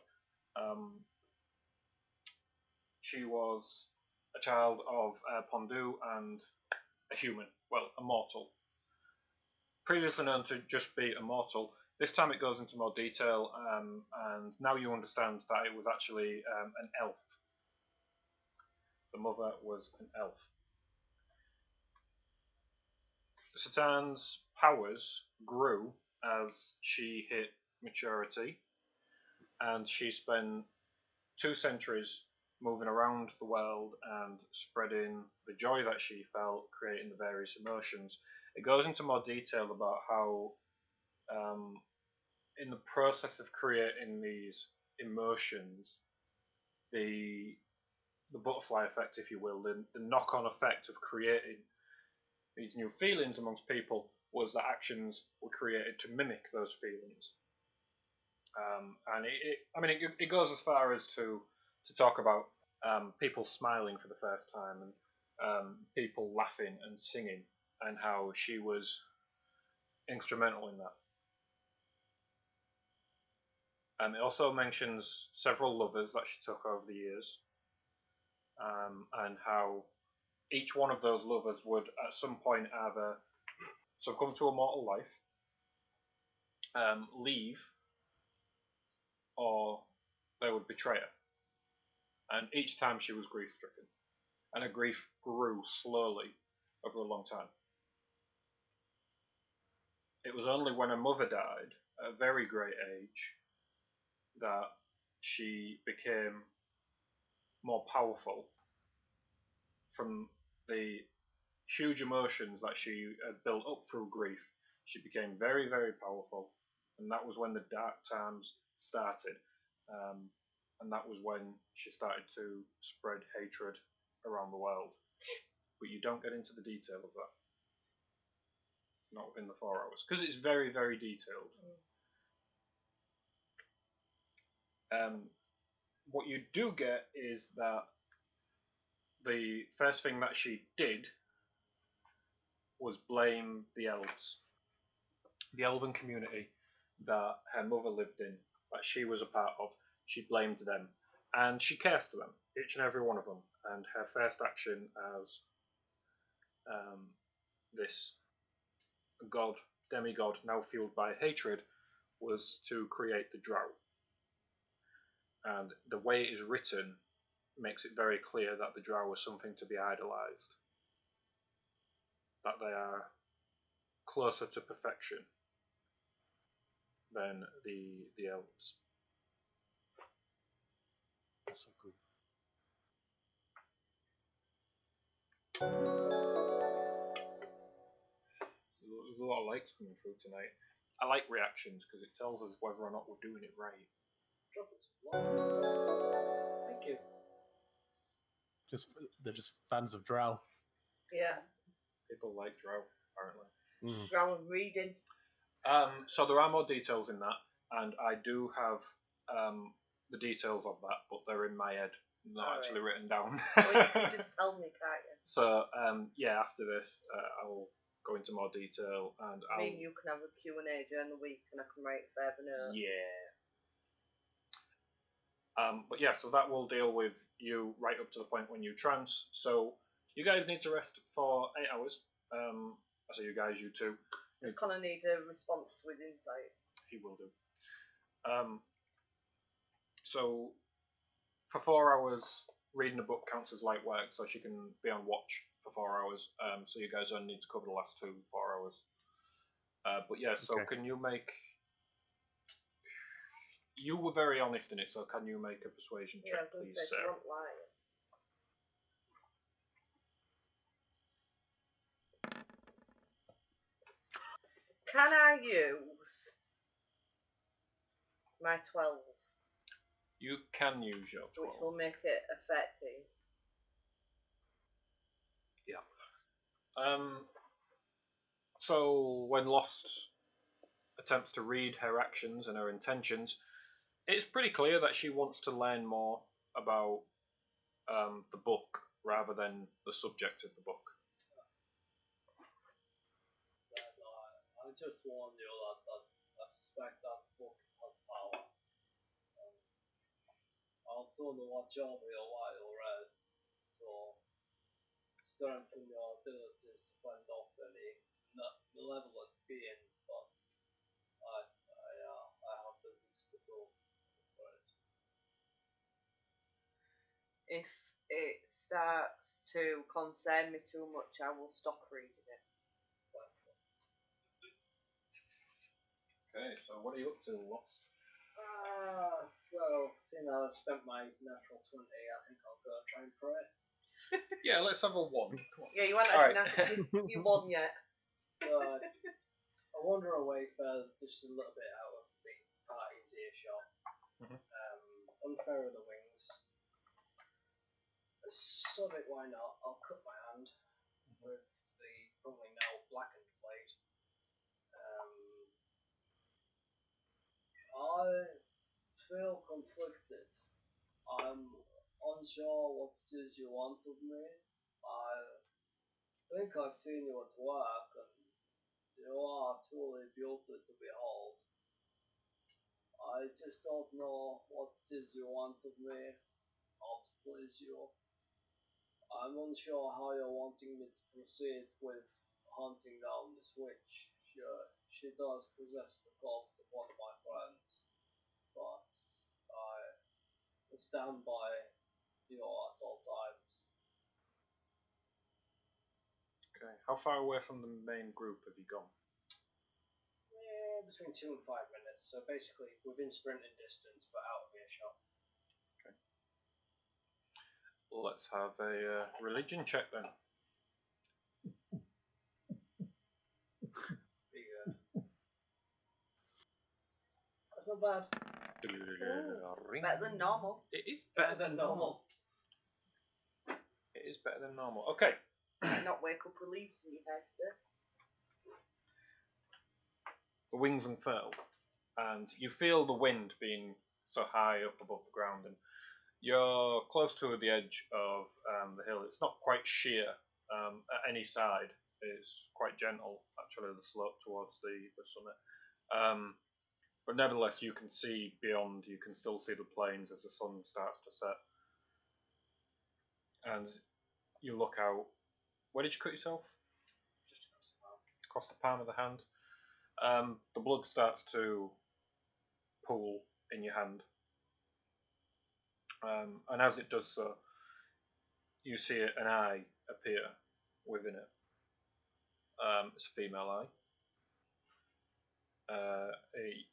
She was a child of Pondu and a human, well, a mortal. Previously known to just be a mortal, this time it goes into more detail, and now you understand that it was actually an elf. The mother was an elf. Satan's powers grew as she hit maturity, and she spent 2 centuries moving around the world and spreading the joy that she felt, creating the various emotions. It goes into more detail about how, in the process of creating these emotions, the butterfly effect, if you will, the knock-on effect of creating these new feelings amongst people was that actions were created to mimic those feelings. And it goes as far as to talk about people smiling for the first time and people laughing and singing, and how she was instrumental in that. It also mentions several lovers that she took over the years, and how each one of those lovers would at some point either So come to a mortal life, leave, or they would betray her. And each time she was grief-stricken. And her grief grew slowly over a long time. It was only when her mother died, at a very great age, that she became more powerful from the huge emotions that she had built up through grief. She became very, very powerful, and that was when the dark times started. And that was when she started to spread hatred around the world. But you don't get into the detail of that. Not within the 4 hours. Because it's very, very detailed. What you do get is that the first thing that she did was blame the elves. The elven community that her mother lived in, that she was a part of, she blamed them. And she cares to them, each and every one of them. And her first action as this god, demigod, now fueled by hatred, was to create the drow. And the way it is written makes it very clear that the drow are something to be idolized. That they are closer to perfection than the elves. That's so good. There's a lot of likes coming through tonight. I like reactions because it tells us whether or not we're doing it right. Thank you. They're just fans of drow. Yeah. People like drow, apparently. Drow and reading. So there are more details in that, and I do have the details of that, but they're in my head, not actually written down. Well, you can just tell me, can't you? So yeah, after this, I'll go into more detail, and I mean, you can have a Q&A during the week, and I can write further notes. Yeah. But yeah, so that will deal with you right up to the point when you trance. So you guys need to rest for 8 hours. I say you guys, you two. Does Connor need a response to his insight? He will do. So for 4 hours, reading a book counts as light work, so she can be on watch for 4 hours. So you guys only need to cover the last 4 hours. But yeah, so Okay. can you make... You were very honest in it, so can you make a persuasion check, please, say Sarah? she won't lie. Can I use my 12? You can use your 12. Which will make it a 13. Yeah. So when Lost attempts to read her actions and her intentions, it's pretty clear that she wants to learn more about the book rather than the subject of the book. I just warn you that I suspect that book has power. I'll turn the watch over your while rest, so strengthen your abilities to fend off any malevolent being, but I have business to do. If it starts to concern me too much, I will stop reading it. Okay, so what are you up to, Lost? Well, seeing I spent my natural 20, I think I'll go and try and pray. Yeah, let's have a 1. Come on. Yeah, you haven't Alright. you won yet. So I wander away for just a little bit out of the party's earshot. Unfair of the wings. Sod it, why not? I'll cut my hand with the probably now blackened blade. I feel conflicted. I'm unsure what it is you want of me. I think I've seen you at work, and you are truly beautiful to behold. I just don't know what it is you want of me, how to please you. I'm unsure how you're wanting me to proceed with hunting down this witch. She does possess the corpse of one of my friends, but I will stand by you at all times. Okay. How far away from the main group have you gone? Between 2 and 5 minutes, so basically within sprinting distance, but out of earshot. Let's have a religion check then. That's not bad. Better than normal. It is better than normal. It is better than normal. Okay. Might not wake up with leaves in your hair still. The wings unfurl, and you feel the wind being so high up above the ground, and you're close to the edge of the hill. It's not quite sheer at any side. It's quite gentle, actually, the slope towards the summit. But nevertheless, you can see beyond. You can still see the plains as the sun starts to set. And you look out. Where did you cut yourself? Just across the palm. Across the palm of the hand. The blood starts to pool in your hand. And as it does so, you see an eye appear within it. It's a female eye. Didn't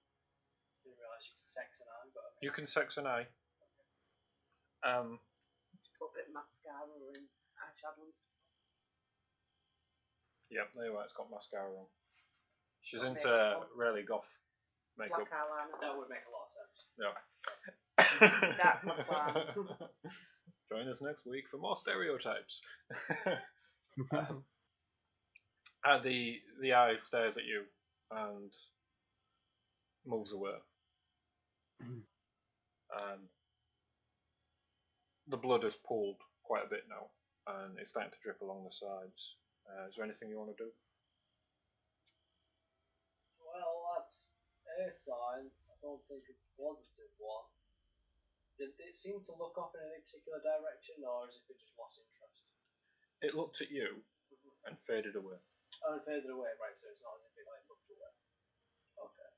realise you could sex an eye, but You can sex an eye. Just put a bit of mascara and eyeshadow and stuff. Yep, there you are. It's got mascara on. She's Got into makeup on. really goth makeup. Black eyeliner. that would make a lot of sense. Yeah. That's my plan. Join us next week for more stereotypes. The eye stares at you and moves away. The blood has pooled quite a bit now, and it's starting to drip along the sides. Is there anything you want to do? Well, that's a sign. I don't think it's a positive one. Did it seem to look off in any particular direction, or is it just lost interest? It looked at you and faded away. Oh, it faded away, right, so it's not as if it like looked away. Okay.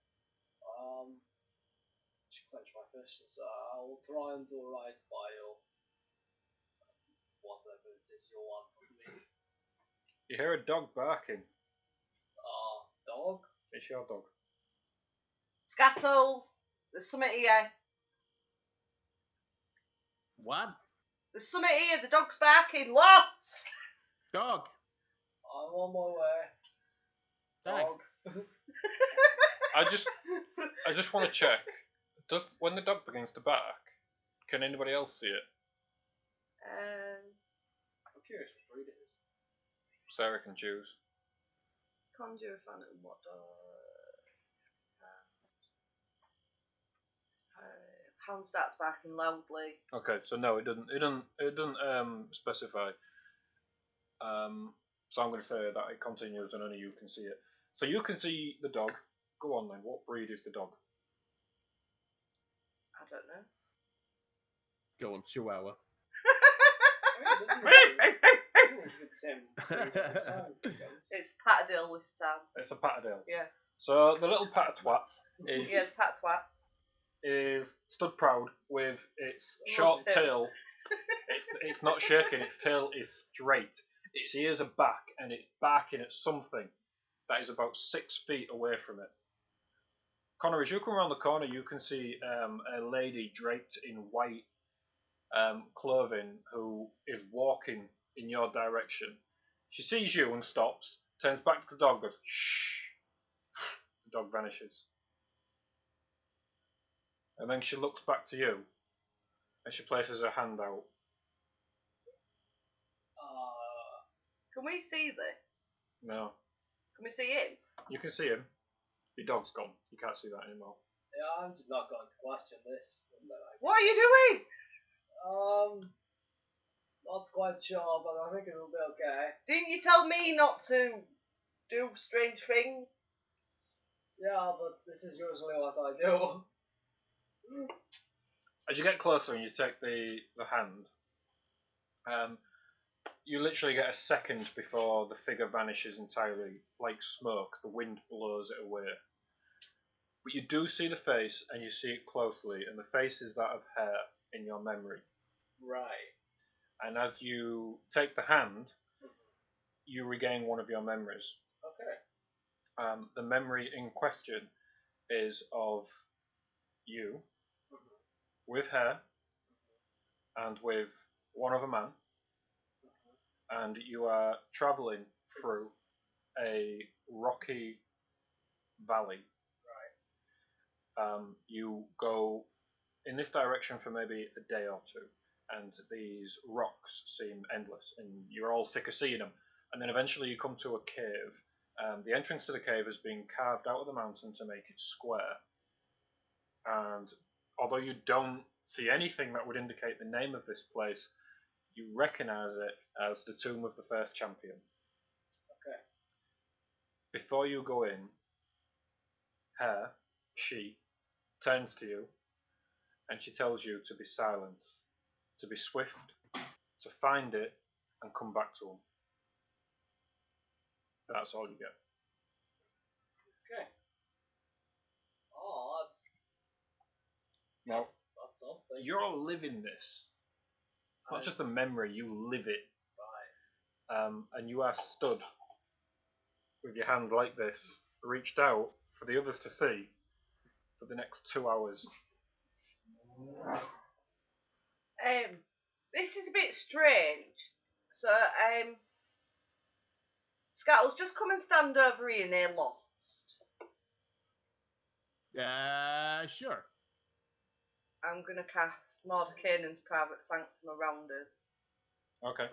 Just clench my fist and say, I will try and do right by you. Whatever it is you want from me. You hear a dog barking. Dog? It's your dog. Scattles! There's something here. What? There's something here. The dog's barking. Lots! Dog. I'm on my way. Dog. I just want to check. When the dog begins to bark, can anybody else see it? I'm curious what breed it is. Sarah can choose. Conjure a phantom. What hound starts barking loudly. Okay, so no, it doesn't specify. So I'm going to say that it continues and only you can see it. So you can see the dog. Go on then. What breed is the dog? I don't know. Go on, Chihuahua. It's Patterdale this time. It's a Patterdale. Yeah. So the little Pattertwat is Yeah, it's Patterdale. is stood proud with its short tail. It's not shaking. Its tail is straight. Its ears are back, and it's barking at something that is about 6 feet away from it. Connor, as you come around the corner, you can see a lady draped in white clothing who is walking in your direction. She sees you and stops, turns back to the dog, goes shh. The dog vanishes. And then she looks back to you, and she places her hand out. Can we see this? No. Can we see him? You can see him. Your dog's gone. You can't see that anymore. Yeah, I'm just not going to question this. What are you doing? Not quite sure, but I think it'll be okay. Didn't you tell me not to do strange things? Yeah, but this is usually what I do. As you get closer and you take the hand, You literally get a second before the figure vanishes entirely, like smoke. The wind blows it away. But you do see the face, and you see it closely, and the face is that of hair in your memory. Right. And as you take the hand, you regain one of your memories. Okay. The memory in question is of you, with hair, and with one other man, and you are travelling through a rocky valley. Right. You go in this direction for maybe a day or two, and these rocks seem endless, and you're all sick of seeing them. And then eventually you come to a cave. The entrance to the cave has been carved out of the mountain to make it square. And although you don't see anything that would indicate the name of this place, you recognize it as the tomb of the first champion. Okay. Before you go in, she turns to you and she tells you to be silent, to be swift, to find it and come back to him. That's all you get. Okay. Oh, Now, that's something. you're all living this. It's not just a memory, you live it. Right. And you are stood with your hand like this, reached out for the others to see for the next 2 hours. This is a bit strange. So, Scattles, just come and stand over here near Lost. Sure. I'm going to cast Mordecai's Private Sanctum around us Okay.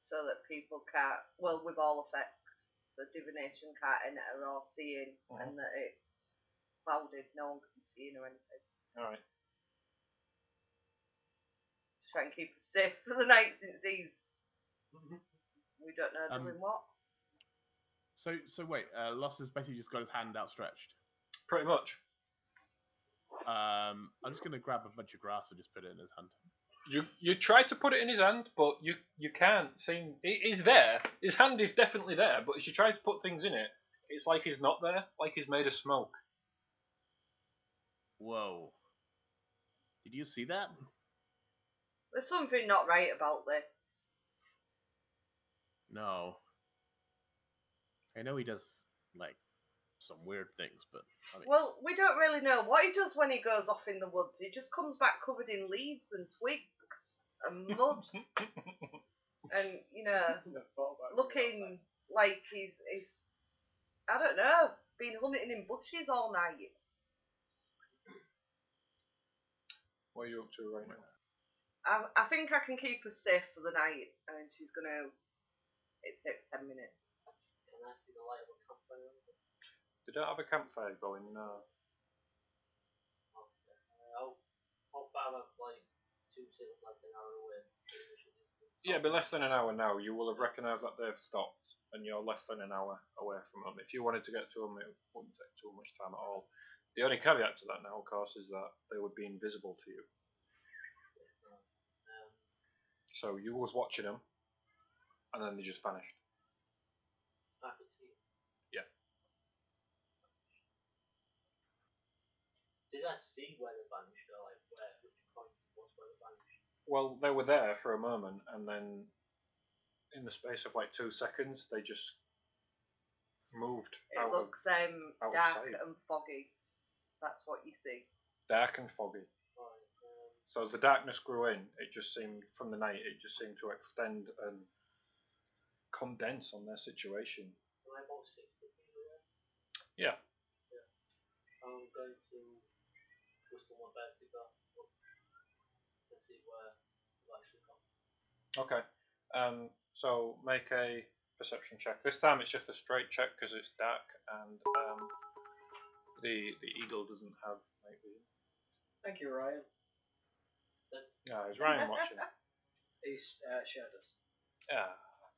so that people can't, well, with all effects, so divination can't enter or see in, and that it's clouded, no one can see in or anything. Alright. Try and keep us safe for the night since we don't know doing what. So wait, Lost has basically just got his hand outstretched. Pretty much. I'm just gonna grab a bunch of grass and just put it in his hand. You try to put it in his hand, but you can't seem. It is there. His hand is definitely there, but as you try to put things in it, it's like he's not there, like he's made of smoke. Whoa. Did you see that? There's something not right about this. No. I know he does, like, some weird things, but... I mean... Well, we don't really know what he does when he goes off in the woods. He just comes back covered in leaves and twigs and mud. And, you know, looking like he's I don't know, been hunting in bushes all night. What are you up to right now? I think I can keep us safe for the night, and she's gonna... It takes 10 minutes. Can I see the light of a campfire? They don't have a campfire going, no. Okay. How far up, like, 2 to like an hour away? Yeah, but less than an hour now. You will have recognised that they've stopped, and you're less than an hour away from them. If you wanted to get to them, it wouldn't take too much time at all. The only caveat to that now, of course, is that they would be invisible to you. So you was watching them, and then they just vanished. I could see it. Yeah. Did I see where they vanished, or like which point was where they vanished? Well, they were there for a moment, and then in the space of like 2 seconds, they just moved. It looks out of dark sight. and foggy. That's what you see. Dark and foggy. So as the darkness grew in, it just seemed, from the night, it just seemed to extend and condense on their situation. Am I about 60 feet away? Yeah. I'm going to whistle my bird to go up and see where they've actually gone. Okay. So make a perception check. This time it's just a straight check because it's dark and the eagle doesn't have night vision. Thank you, Ryan. No, it's Ryan watching. He's shared us. Ah,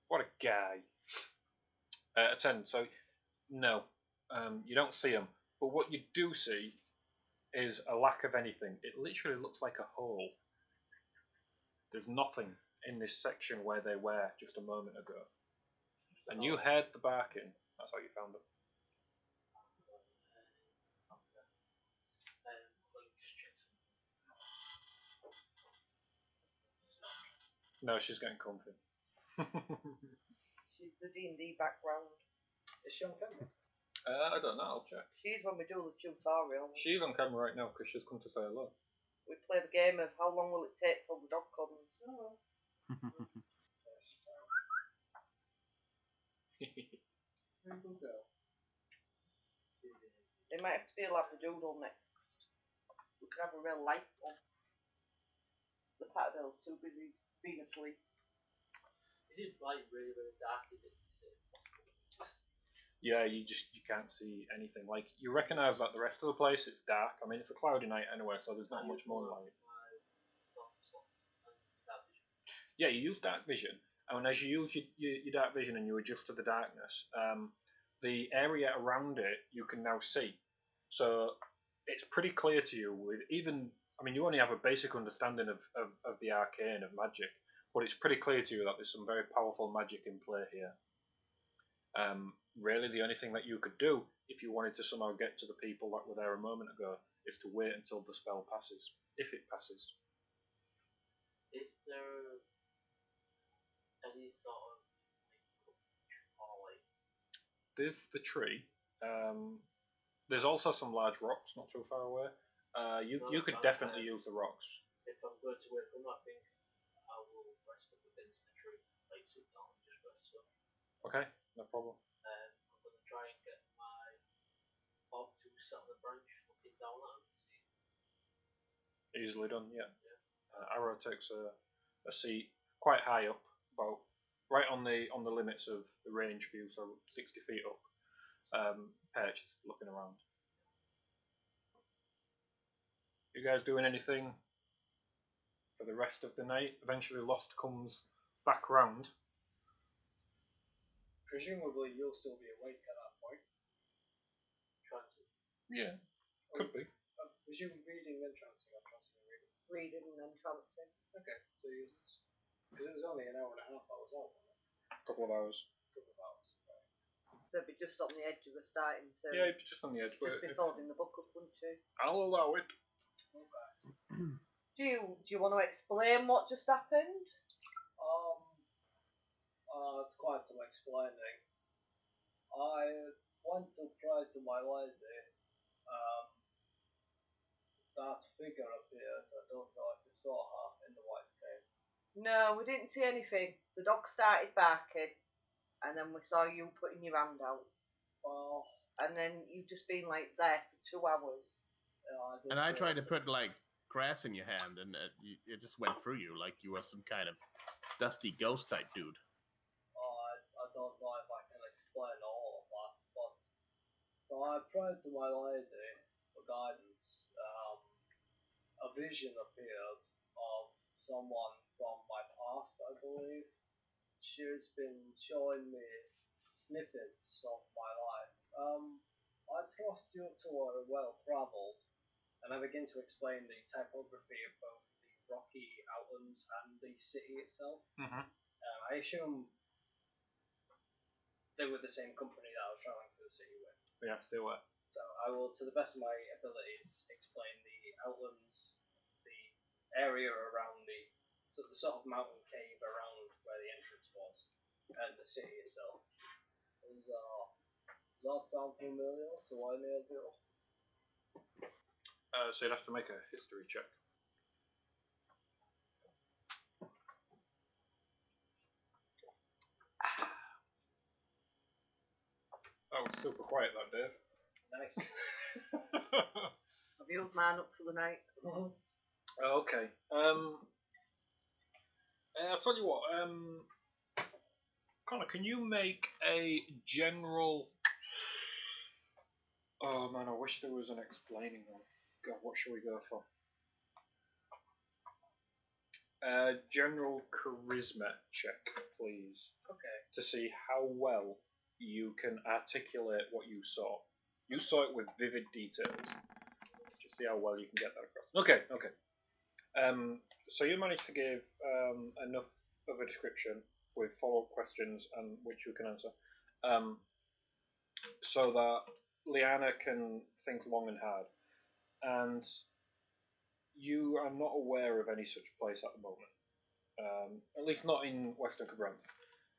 what a guy. A 10. So no, you don't see him. But what you do see is a lack of anything. It literally looks like a hole. There's nothing in this section where they were just a moment ago. And you heard the barking. That's how you found them. No, she's getting comfy. She's the D&D background. Is she on camera? I don't know, I'll check. She's when we do the tutorial. She's on camera right now because she's come to say hello. We play the game of how long will it take till the dog comes. Oh. Good girl. They might have to feel like the doodle next. We could have a real life one. The Patterdale's too busy being asleep. It is like really, really dark, is it? Yeah, you can't see anything. Like, you recognise that the rest of the place, it's dark. I mean, it's a cloudy night anyway, so there's not much moonlight. Yeah, you use dark vision, and as you use your dark vision and you adjust to the darkness, the area around it you can now see. So it's pretty clear to you. I mean, you only have a basic understanding of the arcane of magic, but it's pretty clear to you that there's some very powerful magic in play here. Really, the only thing that you could do if you wanted to somehow get to the people that were there a moment ago is to wait until the spell passes, if it passes. Is there any sort of like There's the tree. There's also some large rocks not too far away. You could definitely use the rocks. if I'm going to wait for that thing, I will rest up against the tree, like sit down and just rest up. Okay, no problem. I'm going to try and get my bob to sit on the branch looking down at him. Easily done, yeah. Arrow takes a seat quite high up, about right on the limits of the range view, so 60 feet up, perched, looking around. You guys doing anything for the rest of the night? Eventually Lost comes back round. Presumably you'll still be awake at that point. Transit. Yeah, could be. I presume reading then trancing. I'm trancing and reading. Reading and then trancing. Okay, so because it was only an hour and a half I was out, wasn't it? Couple of hours. Couple of hours. Right. So it'd be just on the edge of the starting to. Yeah, just on the edge. Just be folding the book up, wouldn't you? I'll allow it. Okay. Do you want to explain what just happened? It's quite some explaining. I went to pray to my lady. That figure appeared. I don't know if you saw her in the white cave. No, we didn't see anything. The dog started barking, and then we saw you putting your hand out. Well, and then you've just been like there for 2 hours. yeah, And I tried to put like grass in your hand, and it just went through you like you were some kind of dusty ghost type dude. I don't know if I can explain all of that, but so I prayed to my lady for guidance. A vision appeared of someone from my past, I believe. She's been showing me snippets of my life. I trust you two are well travelled, and I begin to explain the typography of both the rocky outlands and the city itself. Mm-hmm. I assume they were the same company that I was travelling through the city with. Yes, they were. So I will, to the best of my abilities, explain the outlands, the area around the sort of mountain cave around where the entrance was, and the city itself. Does that sound familiar to any of you? So you'd have to make a history check. That was super quiet that day. Nice. Have you used mine up for the night? Okay. I'll tell you what. Connor, can you make a general? Oh man, I wish there was an explaining one. God, what should we go for? General charisma check, please. Okay. To see how well you can articulate what you saw. You saw it with vivid details. Just see how well you can get that across. Okay. So you managed to give enough of a description with follow-up questions and which you can answer, so that Nyjenna can think long and hard. And you are not aware of any such place at the moment, at least not in Western Cabranth.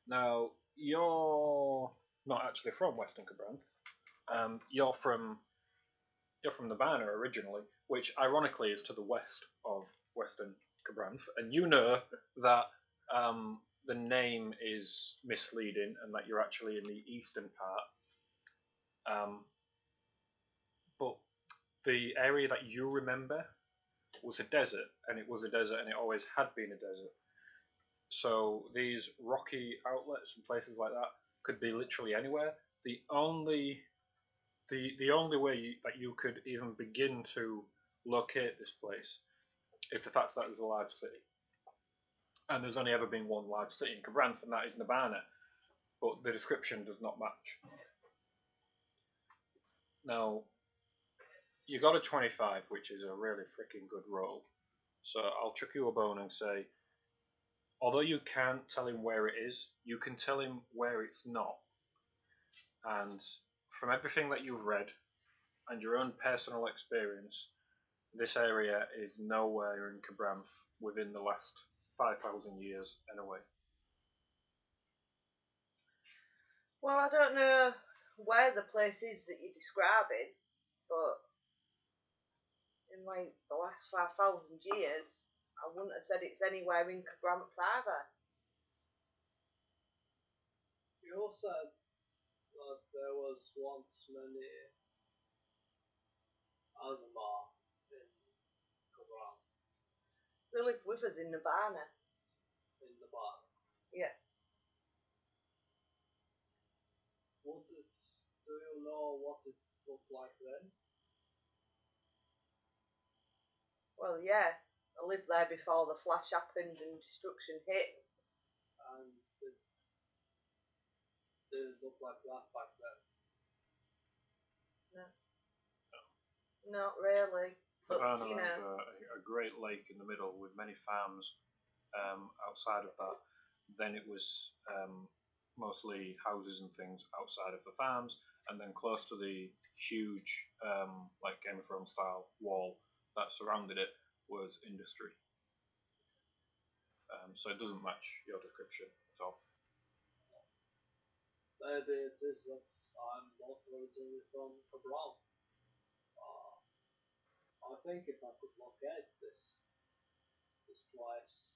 Now, you're not actually from Western Cabranth. You're from Nyjenna originally, which ironically is to the west of Western Cabranth, and you know that the name is misleading and that you're actually in the eastern part. But the area that you remember was a desert, and it was a desert, and it always had been a desert. So these rocky outlets and places like that could be literally anywhere. The only way that you could even begin to locate this place is the fact that there's a large city. And there's only ever been one large city in Cabranth, and that is Nyjenna. But the description does not match. Now, you got a 25, which is a really freaking good roll. So I'll chuck you a bone and say, although you can't tell him where it is, you can tell him where it's not. And from everything that you've read and your own personal experience, this area is nowhere in Cabranth within the last 5,000 years anyway. Well, I don't know where the place is that you're describing, but in like the last 5,000 years, I wouldn't have said it's anywhere in Cabranth either. You also said that there was once many Azamar in Cabranth, They lived with us in Nyjenna. in the bar. Yeah. Do you know what it looked like then? Well, yeah. I lived there before the flash happened and destruction hit. And did it look like that back then? Not really. But, Nyjenna you has know. a great lake in the middle with many farms outside of that. Then it was mostly houses and things outside of the farms, and then close to the huge, like Game of Thrones style wall that surrounded it was industry. So it doesn't match your description at all. Maybe it is that I'm not originally from Cabranth. I think if I could locate this place,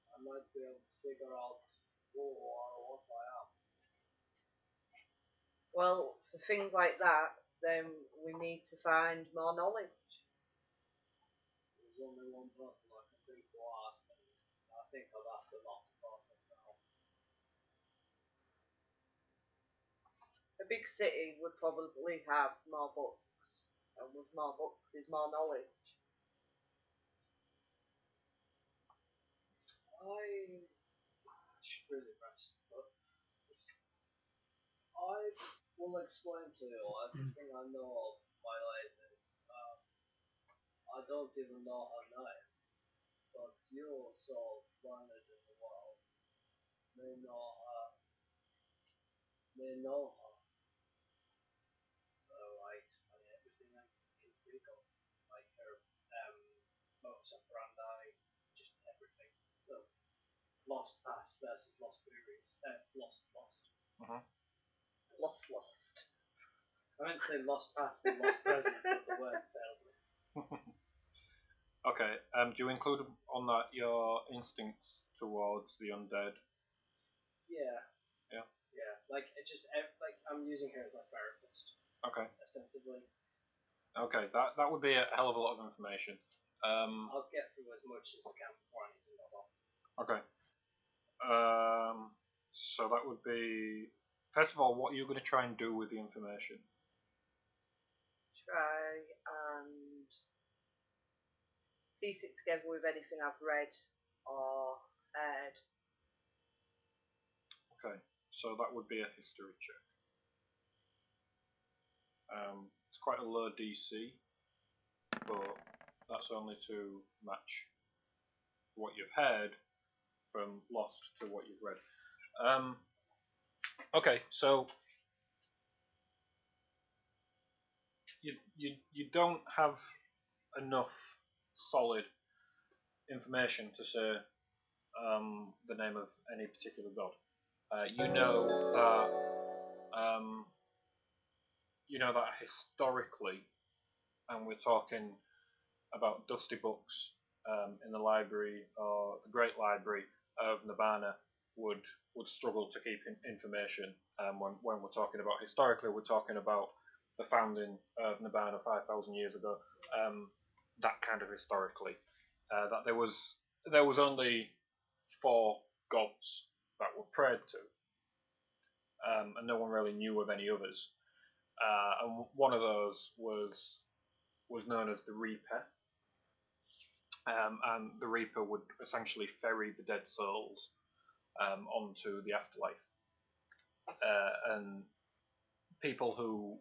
I might be able to figure out who or what I am. Well, for things like that, then we need to find more knowledge. There's only one person I can think to ask, and I think I've asked a lot about it now. A big city would probably have more books, and with more books is more knowledge. I should really rest, but I will explain to you everything I know of my lady. I don't even know her name, but you so learned in the world may know her. So I explain everything I can think of, like her modus operandi, just everything. So, lost past versus lost periods. Lost. Lost. I meant to say lost past and lost present, but the word failed me. Okay, do you include on that your instincts towards the undead? Yeah. Yeah. Yeah. Like it just like I'm using her as my therapist. Okay. Ostensibly. Okay, that would be a hell of a lot of information. I'll get through as much as I can before I need to log off. Okay. So that would be, first of all, what are you going to try and do with the information? Try and piece it together with anything I've read or heard. Okay, so that would be a history check. It's quite a low DC, but that's only to match what you've heard, from Lost to what you've read. Okay, so you don't have enough solid information to say the name of any particular god. You know that historically, and we're talking about dusty books in the library or the Great Library of Nyjenna would struggle to keep information. When we're talking about historically, we're talking about the founding of Nyjenna 5,000 years ago. That kind of historically, that there was only 4 gods that were prayed to, and no one really knew of any others. And one of those was known as the Reaper. And the Reaper would essentially ferry the dead souls onto the afterlife. And people who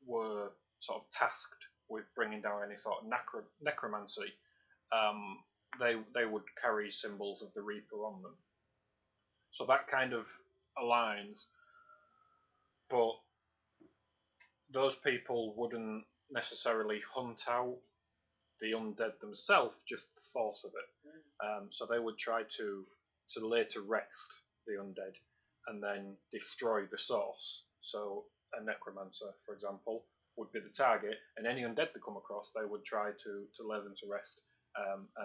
were sort of tasked with bringing down any sort of necromancy, they would carry symbols of the Reaper on them. So that kind of aligns, but those people wouldn't necessarily hunt out the undead themselves, just the source of it. So they would try to lay to rest the undead and then destroy the source. So a necromancer, for example, would be the target, and any undead they come across, they would try to lay them to rest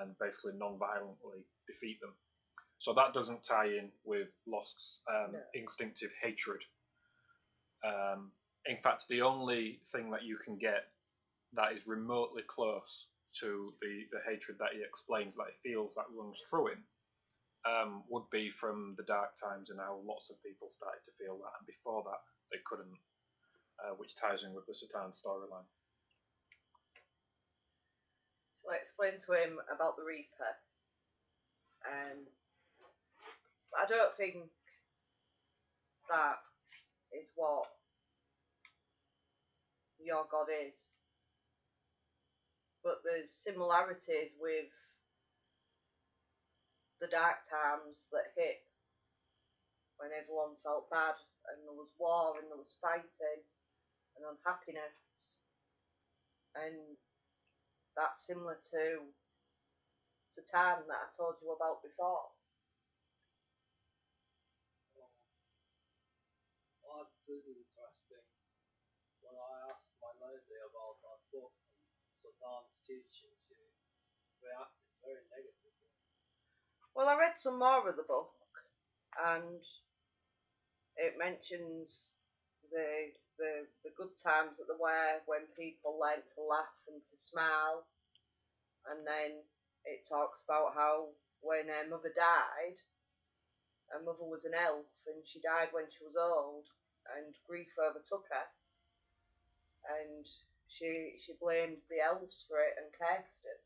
and basically non-violently defeat them. So that doesn't tie in with Lost's instinctive hatred. In fact, the only thing that you can get that is remotely close to the hatred that he explains, that he feels that runs through him, would be from the Dark Times and how lots of people started to feel that, and before that they couldn't, which ties in with the Satan storyline. So I explained to him about the Reaper, and I don't think that is what your god is. But there's similarities with the dark times that hit when everyone felt bad and there was war and there was fighting and unhappiness. And that's similar to Satan that I told you about before. That is interesting. When I asked my lady about that book and Satan's teachings, she reacted very negatively. Well, I read some more of the book, and it mentions the good times that there were when people learned to laugh and to smile, and then it talks about how when her mother died, her mother was an elf and she died when she was old, and grief overtook her, and she blamed the elves for it and cursed it.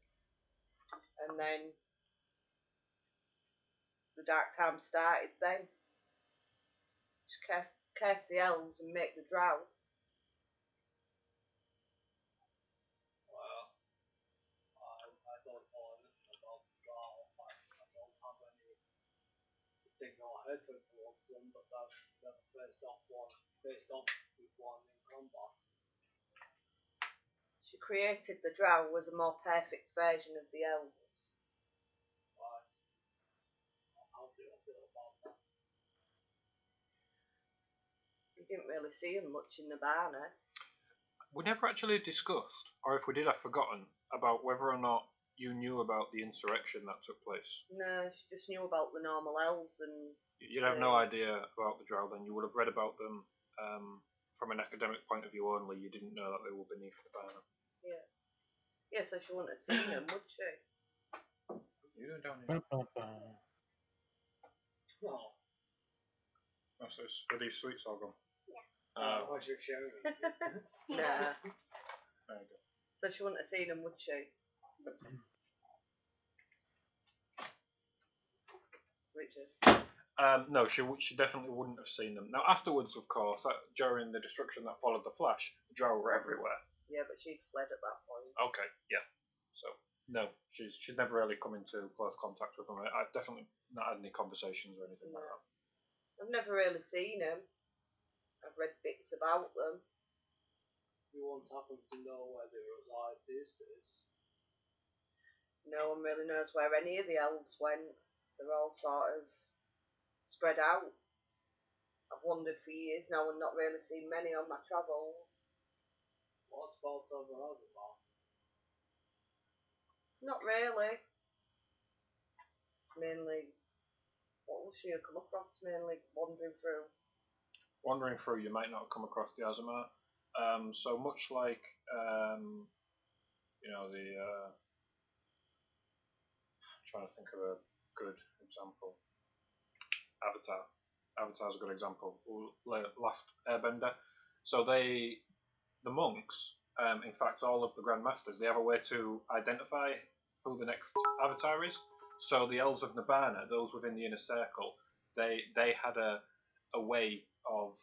And then the dark times started then. She cursed the elves and make the drought. Well, I don't know anything about the drought. I don't have any particular hatred towards them, but I've never faced off with one in combat. She created the drow as a more perfect version of the elves. Right. How do you feel about that? You didn't really see them much in Nyjenna. We never actually discussed, or if we did, I've forgotten, about whether or not you knew about the insurrection that took place. No, she just knew about the normal elves and... You'd have no idea about the drow then. You would have read about them from an academic point of view only. You didn't know that they were beneath the banner. Yeah. Yeah, so she wouldn't have seen them, would she? You're down here. No. What's this? Are these sweets all gone? What you're showing me. Nah. There you go. So she wouldn't have seen them, would she? Richard? No, she definitely wouldn't have seen them. Now, afterwards, of course, during the destruction that followed the Flash, the drow were everywhere. Yeah, but she'd fled at that point. Okay, yeah. So, No, she's never really come into close contact with them. I've definitely not had any conversations or anything like that. I've never really seen them. I've read bits about them. You won't happen to know where they reside these days. No one really knows where any of the elves went. They're all sort of spread out. I've wandered for years now and not really seen many on my travels. What about over Azamar? Not really. Mainly, what will she have come across? Mainly wandering through. Wandering through, you might not come across the Azamar. So much like, trying to think of a good example. Avatar. Avatar's a good example. Last Airbender. So the monks, in fact, all of the Grand Masters, they have a way to identify who the next Avatar is. So the elves of Nibbana, those within the inner circle, they had a way of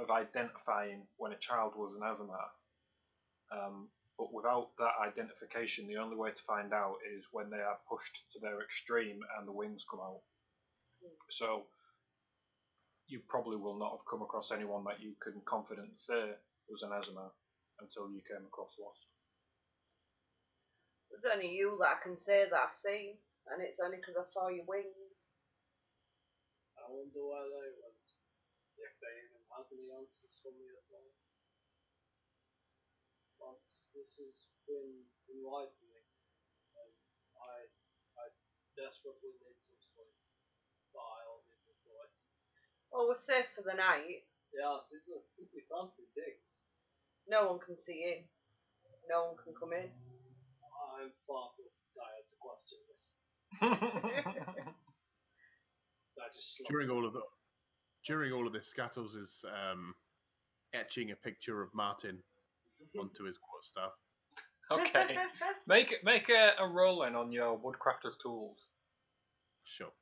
identifying when a child was an Azamar. But without that identification, the only way to find out is when they are pushed to their extreme and the wings come out. So you probably will not have come across anyone that you can confidently say was an Azamar until you came across Lost. There's only you that I can say that I've seen, and it's only because I saw your wings. I wonder where they went. If they even had any answers for me at all. But this has been enlightening, and I desperately need some sleep. So I'll leave it to it. Well, we're safe for the night. Yes, these are pretty fancy digs. No one can see in. No one can come in. I'm far too tired to question this. I just slept. During all of this, Scattles is etching a picture of Martin onto his quarterstaff. Okay. Make a roll in on your woodcrafter's tools. Sure.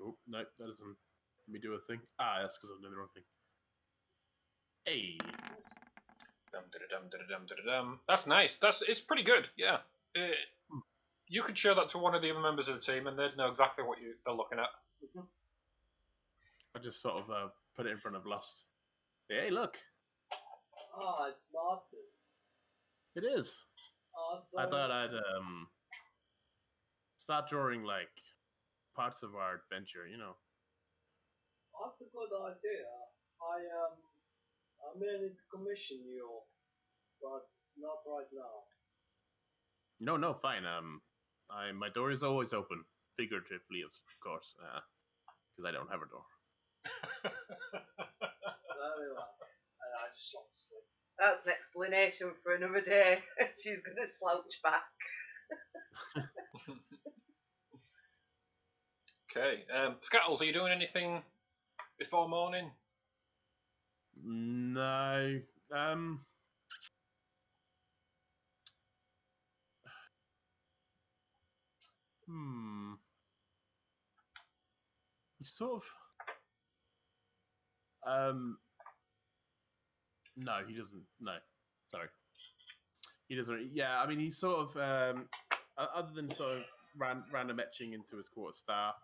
Oh, no, that doesn't let me do a thing. That's because I'm doing the wrong thing. Hey. That's nice. It's pretty good. Yeah. You could show that to one of the other members of the team, and they'd know exactly what they're looking at. I just sort of put it in front of Lust. Hey, look. Ah, it's Martin. It is. I thought I'd start drawing like parts of our adventure, you know. That's a good idea. I may need to commission you, but not right now. No, fine. My door is always open, figuratively, of course, because I don't have a door. Very well. I just want to sleep. That's an explanation for another day. She's going to slouch back. Okay. Scattles, are you doing anything before morning? No. He's sort of. No, he doesn't. No, sorry. He doesn't. Yeah, I mean, he's sort of. Other than sort of random etching into his quarterstaff,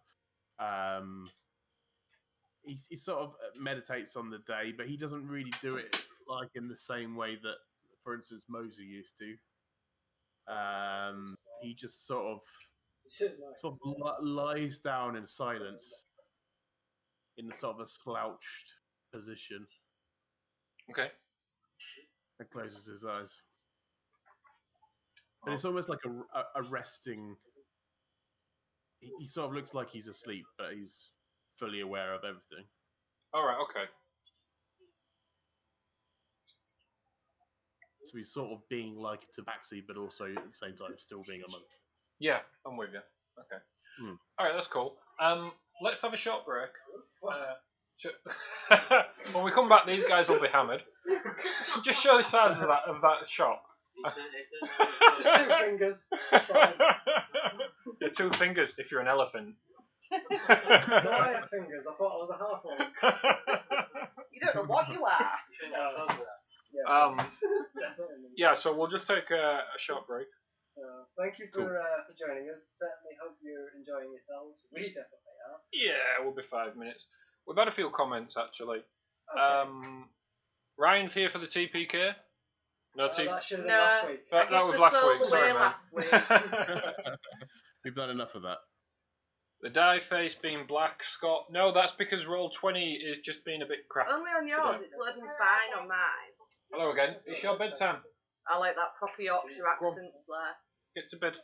he sort of meditates on the day, but he doesn't really do it like in the same way that, for instance, Mozu used to. He just sort of lies down in silence, in sort of a slouched position. Okay. And closes his eyes. But it's almost like a resting. He sort of looks like he's asleep, but he's fully aware of everything. All right. Okay. So he's sort of being like a tabaxi, but also at the same time still being a monk. Yeah, I'm with you. Okay. All right, that's cool. Let's have a short break. When we come back, these guys will be hammered. Just show the size of that shot. Just 2 fingers. Yeah, 2 fingers if you're an elephant. No, I had fingers. I thought I was a halfling. You don't know what you are. Definitely. Yeah, so we'll just take a short break. Thank you for joining us. Certainly hope you're enjoying yourselves. We definitely are. Yeah, we'll be 5 minutes. We've had a few comments actually. Okay. Ryan's here for the TPK. No, That should have been No. last week. That I was gave last the soul week, sorry, away man. last week. We've done enough of that. The die face being black, Scott. No, that's because Roll20 is just being a bit crap. Only on yours, it's loading fine on mine. Hello again. It's your bedtime. I like that proper Yorkshire Go on. accents there. Get to bed.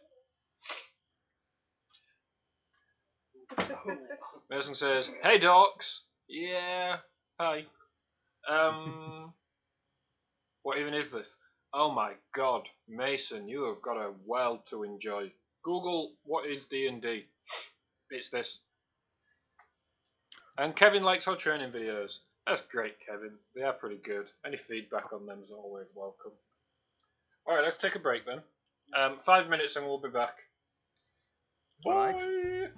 Mason says, "Hey, dorks." Yeah. Hi. What even is this? Oh my God, Mason, you have got a world to enjoy. Google what is D&D. It's this. And Kevin likes our training videos. That's great, Kevin. They are pretty good. Any feedback on them is always welcome. Alright, let's take a break then. 5 minutes and we'll be back. All right. Bye.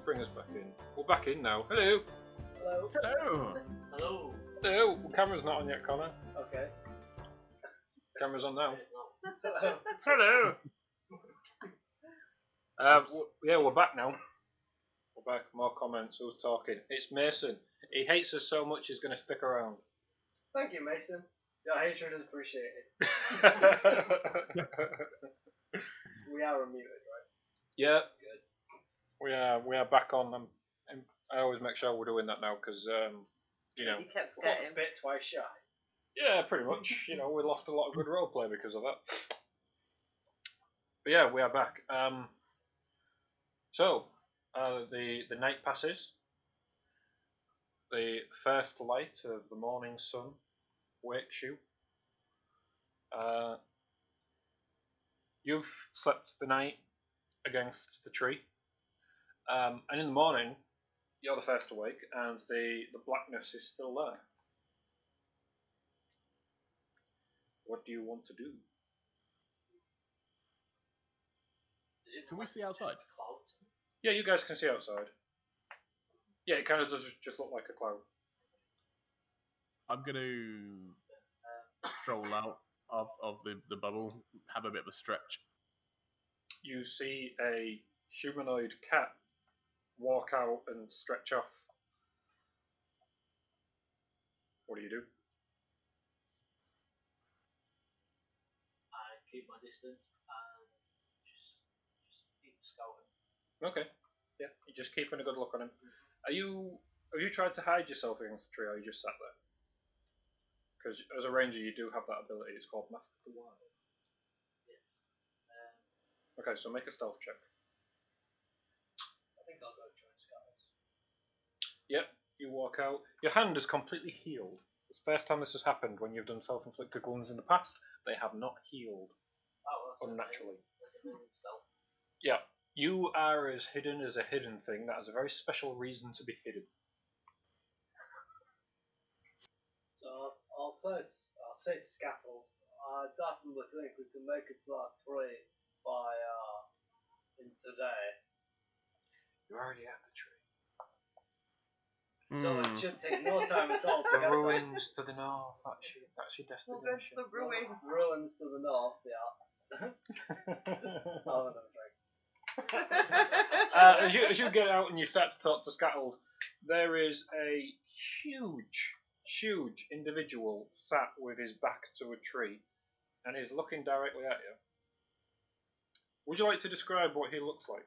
bring us back in. We're back in now. Hello. Hello. Hello. Hello. Hello. Camera's not on yet, Connor. Okay. Camera's on now. Hello. Hello. Yeah, we're back now. We're back. More comments. Who's talking? It's Mason. He hates us so much he's going to stick around. Thank you, Mason. Your hatred is appreciated. We are unmuted, right? Yeah. Good. We are back on them. I always make sure we're doing that now because you know. You kept Clock's forgetting. bit twice shy. Yeah, pretty much. You know, we lost a lot of good roleplay because of that. But yeah, we are back. So the night passes. The first light of the morning sun wakes you. You've slept the night against the tree, and in the morning you're the first awake, and the blackness is still there. What do you want to do? Can we see outside? Yeah, you guys can see outside. Yeah, it kind of does just look like a cloud. I'm gonna stroll out of the bubble, have a bit of a stretch. You see a humanoid cat walk out and stretch off. What do you do? I keep my distance and just keep scouting. Okay. Yeah, you're just keeping a good look on him. Have you tried to hide yourself against the tree, or you just sat there? Because as a ranger, you do have that ability. It's called Mask of the Wild. Yes. Okay, so make a stealth check. I think I'll go try and scout. Yep, you walk out. Your hand is completely healed. It's the first time this has happened when you've done self-inflicted wounds in the past. They have not healed Oh, that's unnaturally. That's amazing stealth. Yeah, you are as hidden as a hidden thing. That has a very special reason to be hidden. So I'll say to Scattles, I definitely think we can make it to that tree by in today. You're already at the tree. So it should take no time at all to The get there. ruins to the north. That's your We'll go to destination. the ruin. Ruins to the north, yeah. I'll have another drink. As you get out and you start to talk to Scattles, there is a huge individual sat with his back to a tree and is looking directly at you. Would you like to describe what he looks like?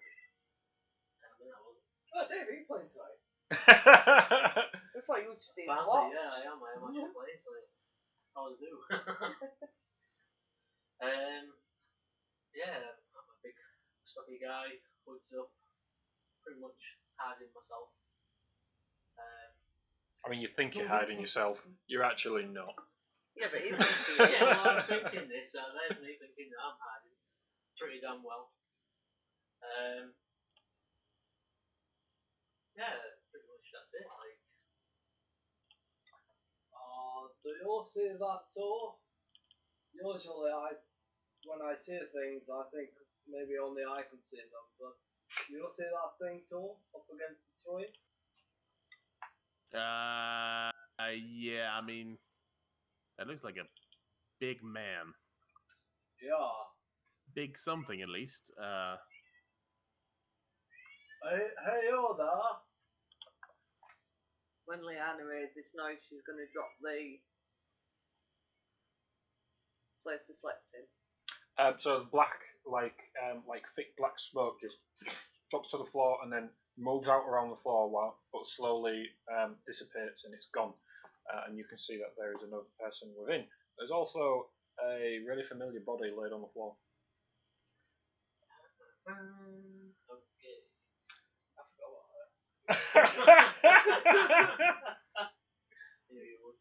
Oh, Dave, are you playing tonight? I thought you were just eating Family, what? yeah, I am. I am actually playing, so I always do. Yeah, I'm a big, stocky guy, hoods up, pretty much hiding myself. I mean, you think you're hiding yourself. You're actually not. Yeah, but he's Yeah, well, I'm thinking this, so there's me thinking that I'm hiding pretty damn well. Yeah, pretty much that's it. Like, Do you all see that too? Usually when I see things, I think maybe only I can see them, but you all see that thing too, up against the tree? Yeah, I mean, that looks like a big man. Yeah. Big something, at least. Hey, you there? When Nyjenna hears this noise, she's going to drop the place they slept in. So black, like thick black smoke just drops to the floor and then moves out around the floor, but slowly dissipates and it's gone. And you can see that there is another person within. There's also a really familiar body laid on the floor. okay. I forgot about that.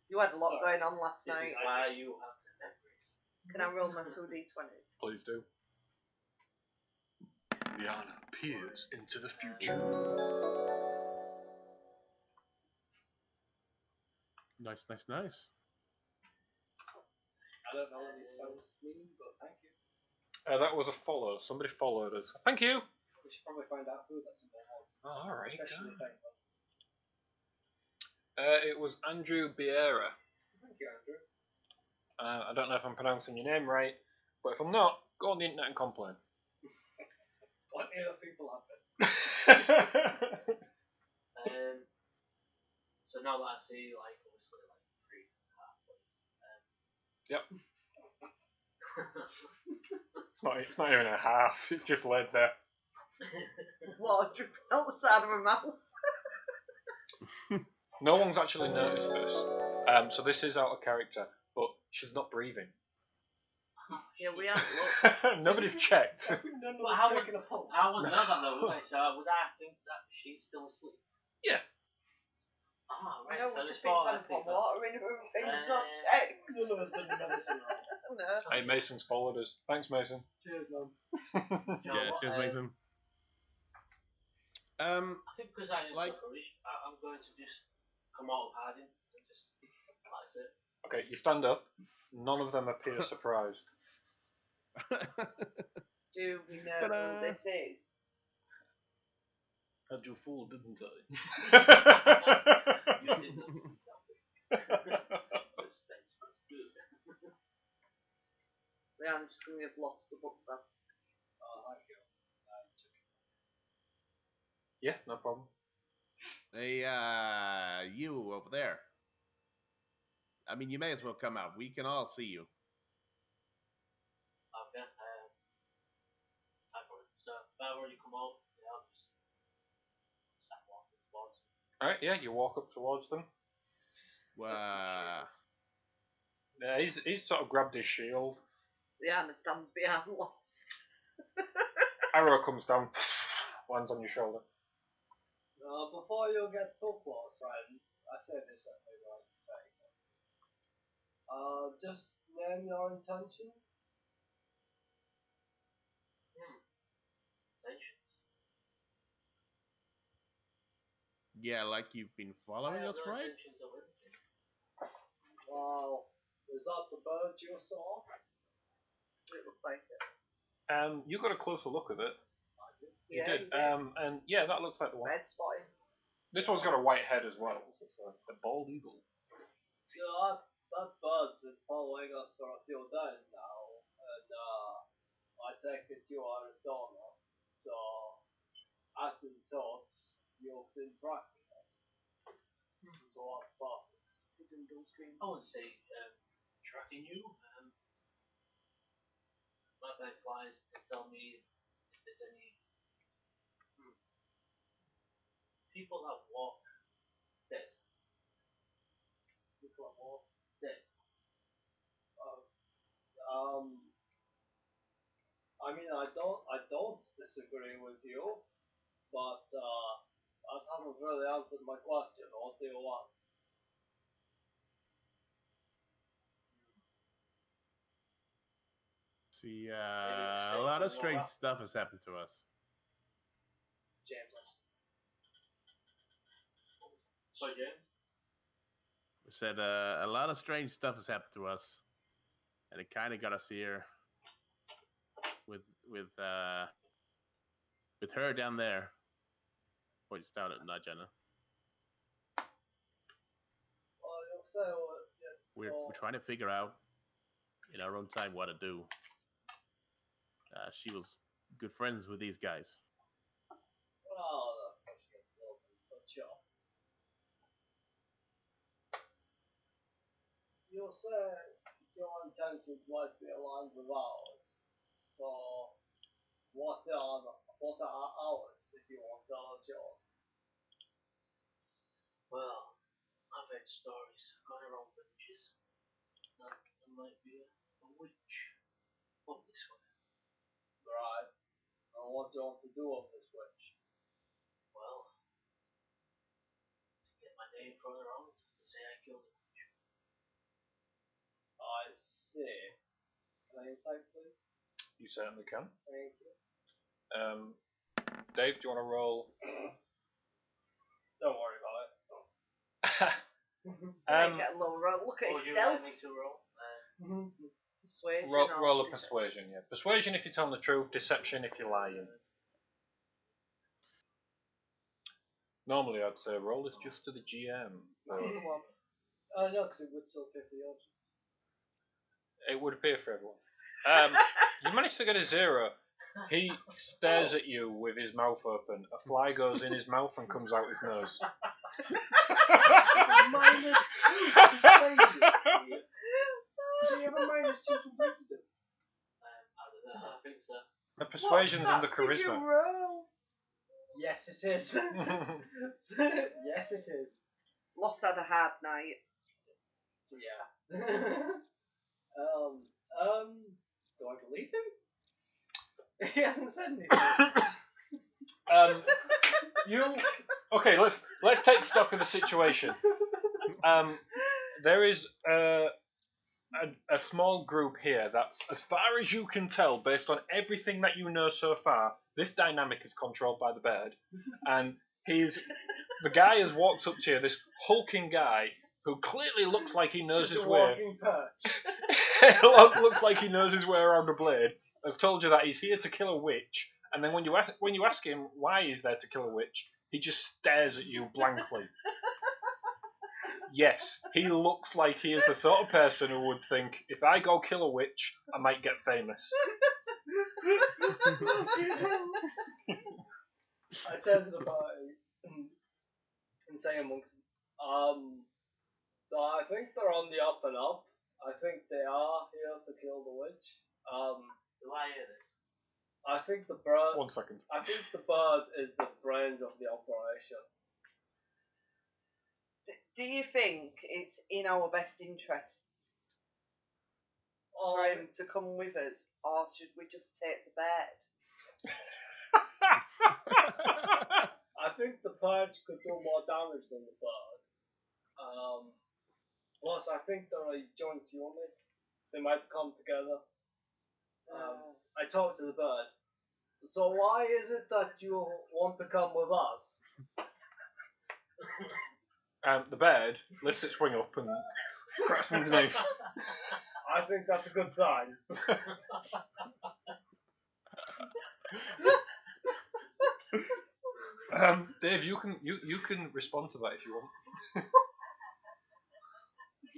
You had a lot going on last This night. is why you have the memories. Can I roll my 2d20s? Please do. Nyjenna peers into the future. Nice. I don't know what these sounds mean, but thank you. That was a follow. Somebody followed us. Thank you. We should probably find out who that someone was. Oh, all right. Especially thank you. It was Andrew Biera. Thank you, Andrew. I don't know if I'm pronouncing your name right, but if I'm not, go on the internet and complain. What other people have been? So now that I see, like, obviously, like, 3 halfways. Yep. It's not even a half. It's just laid there. Water dripping out the side of my mouth. No one's actually noticed this. So this is out of character, but she's not breathing. Yeah, we have. Nobody's checked. Well, how would I wouldn't know that though, would I? So would I think that she's still asleep? Yeah. Ah, right. No, So we this just been part, trying to put water in her things, not check. None of us did medicine. No. Hey, Mason's followed us. Thanks, Mason. Cheers, man. Yeah, cheers, Mason. I think because I used like- the courage, I'm going to just come out of hiding and just that's it. Okay, you stand up. None of them appear surprised. Do we know Ta-da. who this is? Had you fooled, didn't I? You did not see that. Suspense was good. We are just going to have lost the book though. Thank you. Yeah, no problem. Hey, you over there. I mean, you may as well come out. We can all see you. Okay. I've already come out. Yeah, I'll just start walking towards him. Alright, yeah, you walk up towards them. Yeah, he's sort of grabbed his shield. Rihanna stands behind lost. Arrow comes down, lands on your shoulder. Before you get too close, friend, I say this every right thing. Just name your intentions. Intentions. Yeah, like you've been following I have us, no right? intentions of anything. Wow, is that the bird you saw? It looks like it. You got a closer look at it. You Yeah, did. And yeah, that looks like the one. red spotting. This one's got a white head as well. So it's a bald eagle. So that bird's been following us for a few days now, and I take it you are a donor. So, as in thoughts, you've been tracking us. To what purpose? I wouldn't say tracking you. My bad flies to tell me if there's any people that walk dead. People that walk dead. I mean, I don't disagree with you, but that hasn't really answered my question. What do you want? See, a lot of strange stuff has happened to us. James. So James? We said a lot of strange stuff has happened to us, and it kind of got us here with her down there. Points down at Nyjenna. Well, you say We're trying to figure out in our own time what to do. She was good friends with these guys. Oh, that's but sure. You say your intentions might be aligned with ours. So, what are ours if you want to tell us yours? Well, I've heard stories going around villages that there might be a witch up this way. Right. And what do you want to do with this witch? Well, to get my name thrown around to say I killed the witch. I see. Can I insight, please? You certainly can. Thank you. Dave, do you want to roll? Don't worry about it. Get a low roll. Look at Or his you stealth. like me to roll? Persuasion. roll a persuasion, yeah. Persuasion if you're telling the truth, deception if you're lying. Normally I'd say roll this just to the GM. But No, because it would still pay for the odds. it would appear for everyone. You managed to get a 0. He stares at you with his mouth open. A fly goes in his mouth and comes out his nose. -2 persuasion. Do you have a -2 to wisdom? I don't know, I think so. The persuasion's under charisma. Yes, it is. Yes, it is. Lost had a hard night. So, yeah. Do I believe him? He hasn't said anything. Okay, let's take stock of the situation. There is a small group here that's, as far as you can tell, based on everything that you know so far, this dynamic is controlled by the bird. And the guy has walked up to you, this hulking guy, who clearly looks like he knows his way. Looks like he knows his way around a blade. Has told you that he's here to kill a witch, and then when you ask him why he's there to kill a witch, he just stares at you blankly. Yes, he looks like he is the sort of person who would think, if I go kill a witch, I might get famous. I turn to the party and say amongst them, so I think they're on the up and up. I think they are here to kill the witch. Do I hear this? I think the bird. 1 second. I think the bird is the brains of the operation. Do you think it's in our best interests for him to come with us, or should we just take the bird? I think the bird could do more damage than the bird. Plus, I think they're a joint unit. They might come together. I talked to the bird. So why is it that you want to come with us? The bird lifts its wing up and cracks underneath. I think that's a good sign. Dave, you can respond to that if you want.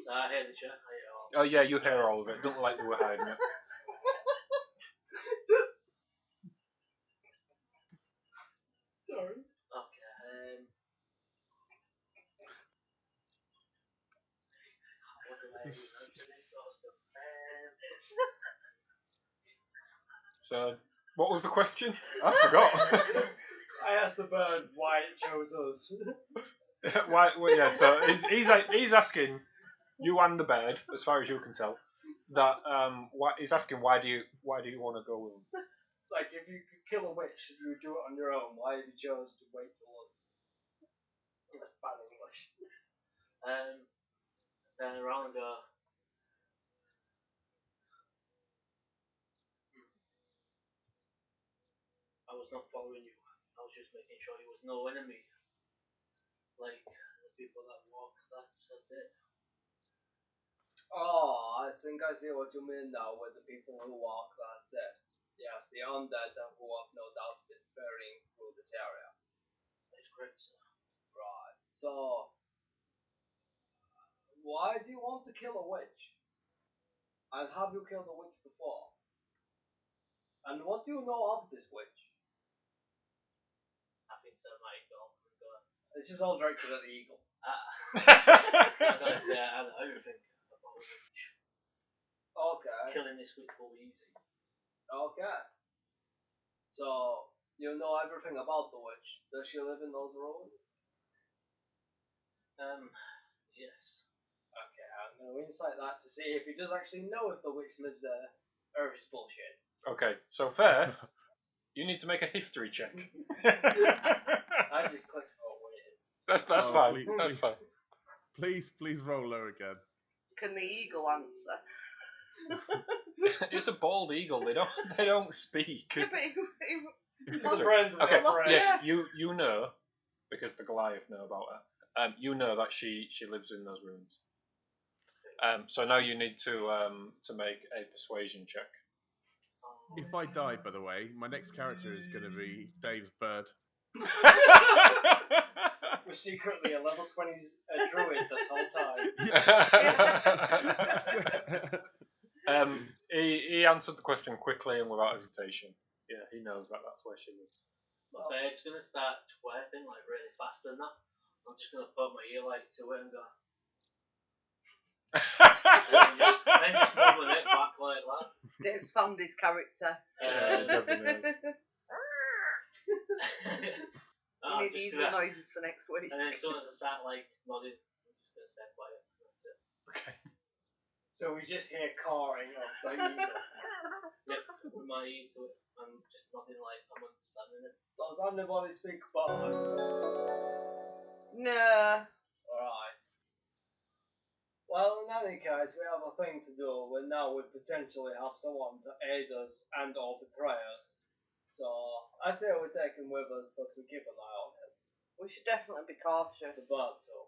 I hear the chat. I hear all. Oh yeah, you hear all of it. Don't look like they were hiding it. Sorry. Okay. What do I answer this sort of stuff? So, what was the question? I forgot. I asked the bird why it chose us. Why? Well, yeah. So he's asking you and the bird, as far as you can tell, that he's asking why do you want to go with him? Like, if you could kill a witch, if you would do it on your own, why have you chose to wait till us? That's bad English. Turn around and go. I was not following you. I was just making sure he was no enemy. Like the people that walk that did. Oh, I think I see what you mean now with the people who walk that dead. Yes, the undead who have no doubt been ferrying through this area. That's correct, sir. Right, so why do you want to kill a witch? And have you killed a witch before? And what do you know of this witch? I think so, might go. This is all directed at the eagle. I'm gonna say I know everything about the witch. Okay. Killing this witch will be easy. Okay. So, you know everything about the witch. Does she live in those ruins? Yes. Okay, I'm going to insight that to see if he does actually know if the witch lives there, or if it's bullshit. Okay, so first, you need to make a history check. I just clicked for weird. That's fine. That's fine. Please roll low again. Can the eagle answer? It's a bald eagle. They don't speak. Yeah, but Okay. Yes, you know, because the Goliath know about her. You know that she lives in those ruins. So now you need to make a persuasion check. If I die, by the way, my next character is going to be Dave's bird. We're secretly a level 20 druid this whole time. He answered the question quickly and without hesitation. Yeah, he knows that that's where she lives. My bird's gonna start twerping like really fast than that. I'm just gonna put my ear like to it and go. then just moving it back like that. Dave's found his character. You need to use the noises for next week. And then as soon as I start like nodding, I'm just gonna stay quiet. That's it. Okay. So we just hear cawing of the eagle. Yep, with my ear to it. I'm just nodding like I'm understanding it. Does anybody speak Bard? No. Alright. Well, in any case, we have a thing to do. We now would potentially have someone to aid us and or betray us. So, I say we take him with us, but we keep an eye on him. We should definitely be cautious. The bird too.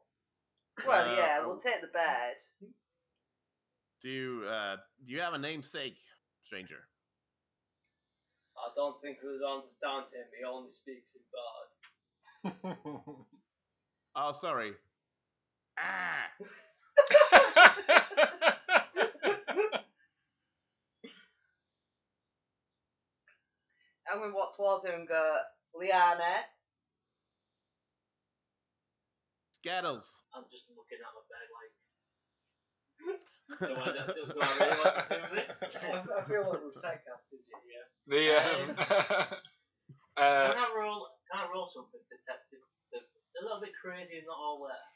Well, yeah, we'll take the bird. Do you have a namesake, stranger? I don't think we understand him. He only speaks in bird. Oh, sorry. Ah! And we walk towards him and go, Nyjenna. Scattles. I'm just looking at my bag like. Do I really want to do this? I feel like we've typecasted you here. Can I roll something, detective? They're a little bit crazy and not all there.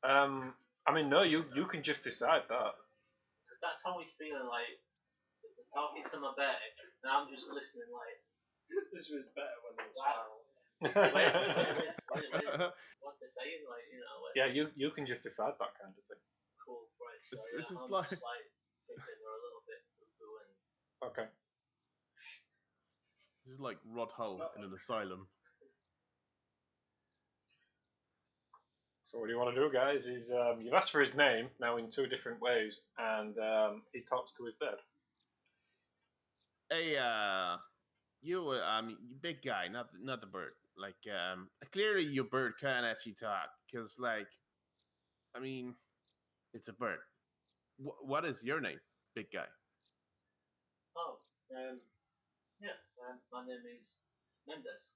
I mean, no, you can just decide that. Because that's how he's feeling like. They're talking to my bag, and I'm just listening like. This was better when it was Wow. What they're saying, like, you know. Like, Yeah, you can just decide that kind of thing. cool, right. So, This is I'm like- just like thinking they're a little bit cuckoo and. Okay. This is like Rod Hull in an asylum. So what do you want to do, guys? Is you've asked for his name now in two different ways, and he talks to his bed. Hey, you big guy, not the bird. Like, clearly your bird can't actually talk, cause like, I mean, it's a bird. What is your name, big guy? Oh, yeah, my name is Mendes.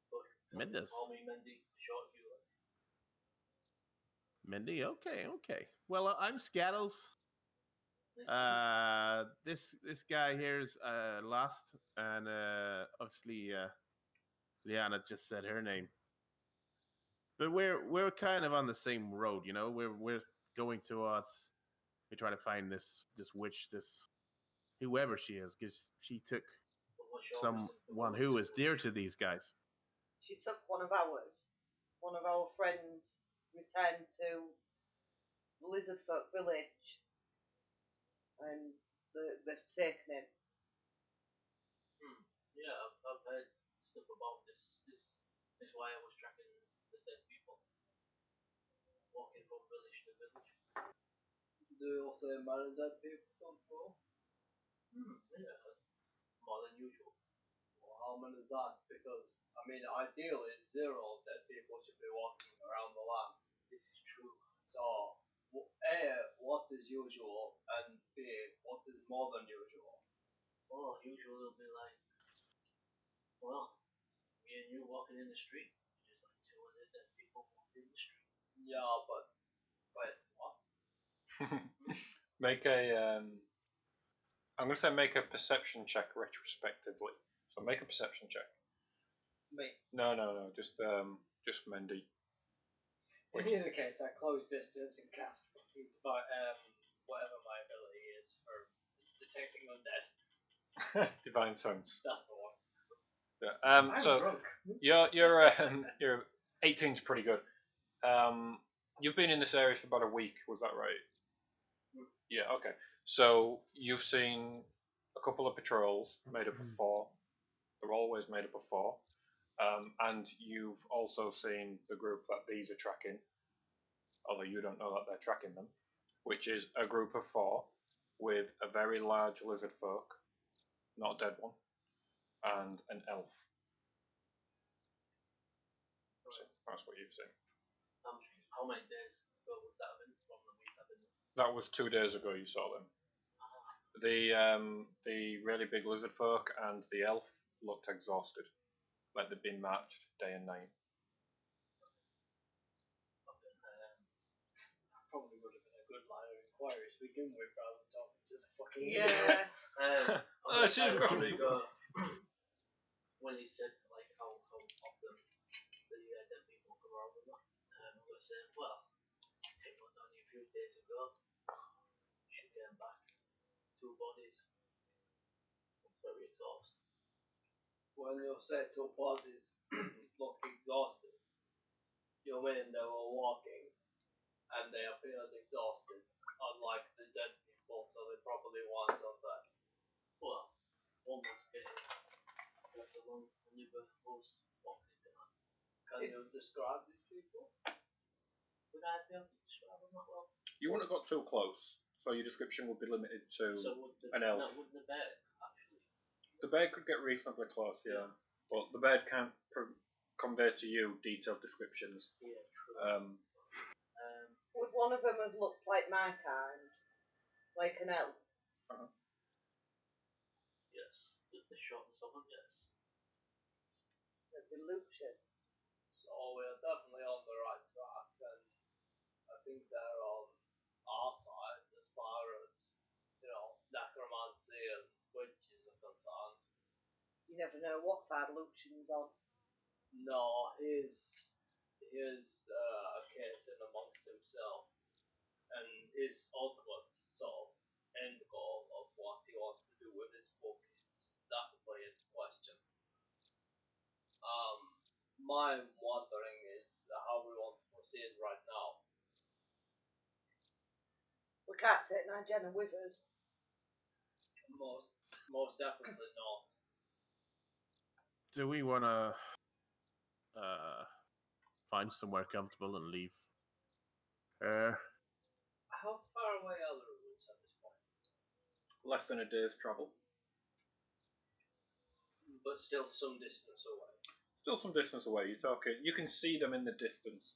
But Mendes. call me Mendy, short you. Mindy. Okay. Well, I'm Scattles. This guy here's lost, and obviously Liana just said her name. But we're kind of on the same road, you know. We're going towards. We're trying to find this witch, this whoever she is, because she took someone who was dear to these guys. She took one of ours. One of our friends returned to Lizardfolk village. And they've taken him. Yeah, I've heard stuff about this. This is why I was tracking the dead people. Walking from village to village. Do you also many dead people come from? Yeah, more than usual. Well, how many is that? Because, I mean, ideally, 0 dead people should be walking around the land. This is true. So, A, what is usual, and B, what is more than usual? Well, usual will be like, well, me and you walking in the street. Just like 200 dead people walking in the street. Yeah, but wait, what? Make a I'm gonna say make a perception check retrospectively. So make a perception check. Me. No, just Mendy. In either case, I close distance and cast whatever my ability is for detecting undead. Divine sense. That's the one. Yeah. I'm So drunk. you're 18's pretty good. You've been in this area for about a week. Was that right? Yeah. Okay. So you've seen a couple of patrols made up of 4. They're always made up of 4. And you've also seen the group that these are tracking, although you don't know that they're tracking them, which is a group of 4 with a very large lizard folk, not a dead one, and an elf. That's what you've seen. How many days ago would that have been from the week I've been there? That was 2 days ago you saw them. The really big lizard folk and the elf looked exhausted, like they'd been marched day and night. Probably would have been a good line of inquiry to begin with, rather than talking to the fucking Yeah. I'm gonna probably go when he said like how often the dead people come around and that. I'm gonna say, well, it was only a few days ago. She came back, 2 bodies. Very exhausted. When you say 2 bodies look exhausted, you mean they were walking and they appeared exhausted, unlike the dead people, so they probably weren't on that. Well, one was getting left alone, and the other was walking behind. Can you describe these people? Would I be able to describe them that well? You wouldn't have got too close, so your description would be limited to So would the, an elf. No, would the bear actually? The bird could get reasonably close, yeah. But the bird can't convey to you detailed descriptions. Yeah, true. Would one of them have looked like my kind? Like an elf? Yes. The shortness of them, yes. That'd be Lucian. So we're definitely on the right track, and I think they're on our side as far as, necromancy and witches are concerned. You never know what side Lucian's on. No, he's a case in amongst himself, and his ultimate sort of end goal of what he wants to do with his book is definitely his question. My wondering is how we want to proceed right now. We can't take Nyjenna with us. Most definitely not. Do we want to find somewhere comfortable and leave her? How far away are the ruins at this point? Less than a day's travel. But still some distance away. Still some distance away. You can see them in the distance.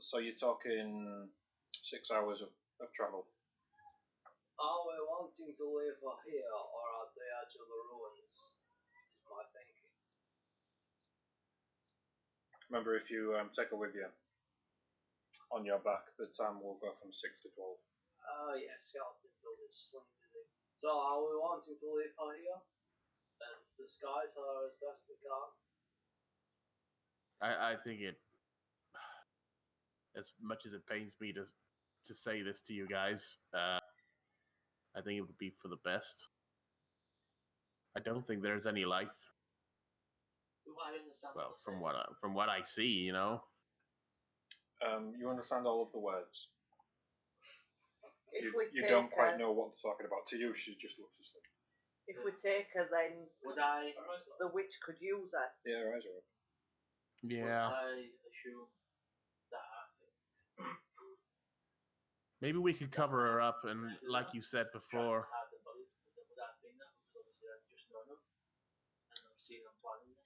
So you're talking 6 hours of travel. Are we wanting to live here or at the edge of the ruins? Is my thinking. Remember, if you take her with you on your back, the time will go from 6 to 12. Yes, Scouts did build his sling, did he? So are we wanting to live here? And disguise her as best we can? I think it, as much as it pains me to say this to you guys, I think it would be for the best. I don't think there's any life. Do I understand? Well, from what I see, You understand all of the words. You don't quite know what they're talking about. To you, she just looks asleep. If we take her, then the witch could use her. Yeah, her eyes are open. Yeah. Would I assume that Maybe we could cover her up, and like you said before, would I think that? Because obviously I've just known them and I've seen them planning this.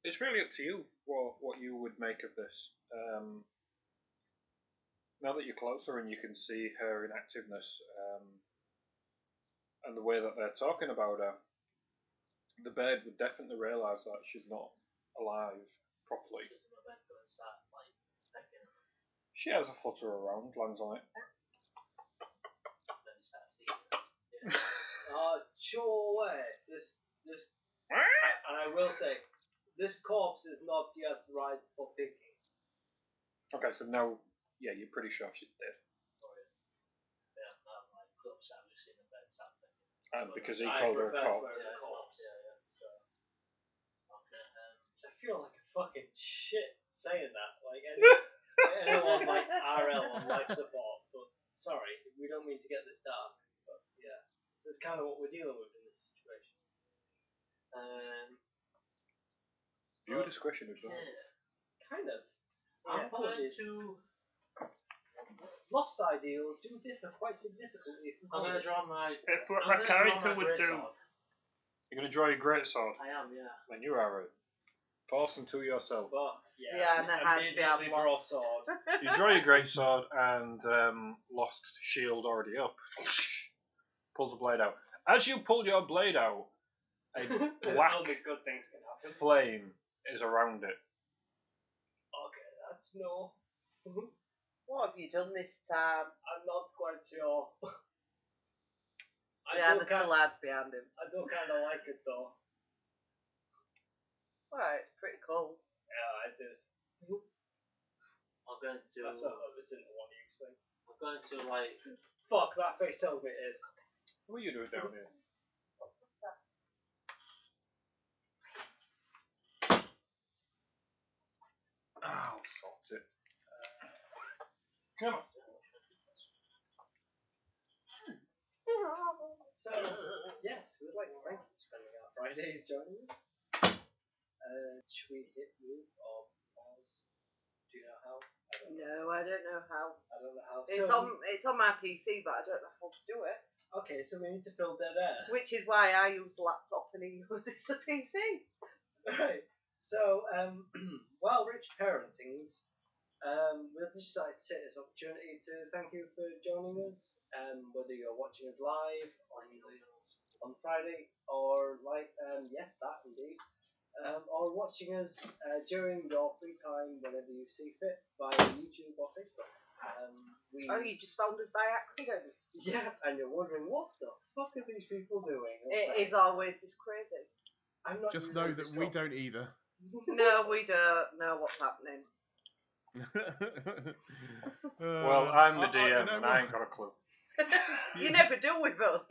It's really up to you what you would make of this. Now that you're closer and you can see her inactiveness, and the way that they're talking about her, the bird would definitely realise that she's not alive properly. She has a flutter around, lands on it. Sure way. This and I will say, this corpse is not yet right for picking. Okay, so now, yeah, you're pretty sure she's dead. And because he called her a corpse. I feel like a fucking shit saying that. Like anyone like RL on life support, but sorry, we don't mean to get this dark. But yeah, that's kind of what we're dealing with in this situation. Viewer discretion is right. Kind of. I'm Apologies. Lost ideals do differ quite significantly from I'm going to draw my... That's what my character would do. You're going to draw your greatsword? I am, yeah. Then you are right. Force them to yourself. But Yeah, and a hand immediately down draw sword. You draw your greatsword and lost shield already up. Pulls the blade out. As you pull your blade out, a black Only good things can happen. flame is around it. Okay, that's no. What have you done this time? I'm not quite sure. Yeah, there's still lads behind him. I do kind of like it though. Right, it's pretty cool. Yeah, it is. I'm going to. That's a one use thing. I'm going to like. Fuck, that face tells me it is. What are you doing down here? Ow, stopped it. Come on. So, yes, we'd like to thank you for spending our Fridays joining us. Should we hit move or pause? Do you know how? I don't know how. I don't know how. It's on my PC, but I don't know how to do it. Okay, so we need to fill dead air. Which is why I use the laptop and he uses the PC. Right. So, while Rich Parentings, we'll just like to take this opportunity to thank you for joining us. Whether you're watching us live on Friday or yes, that indeed. Or watching us during your free time whenever you see fit via YouTube or Facebook. You just found us by accident. Yeah, and you're wondering what the fuck are these people doing? It is always this crazy. I'm not Just know that we don't either. No, we don't know what's happening. Well, I'm the DM and I ain't got a clue. You never do with us.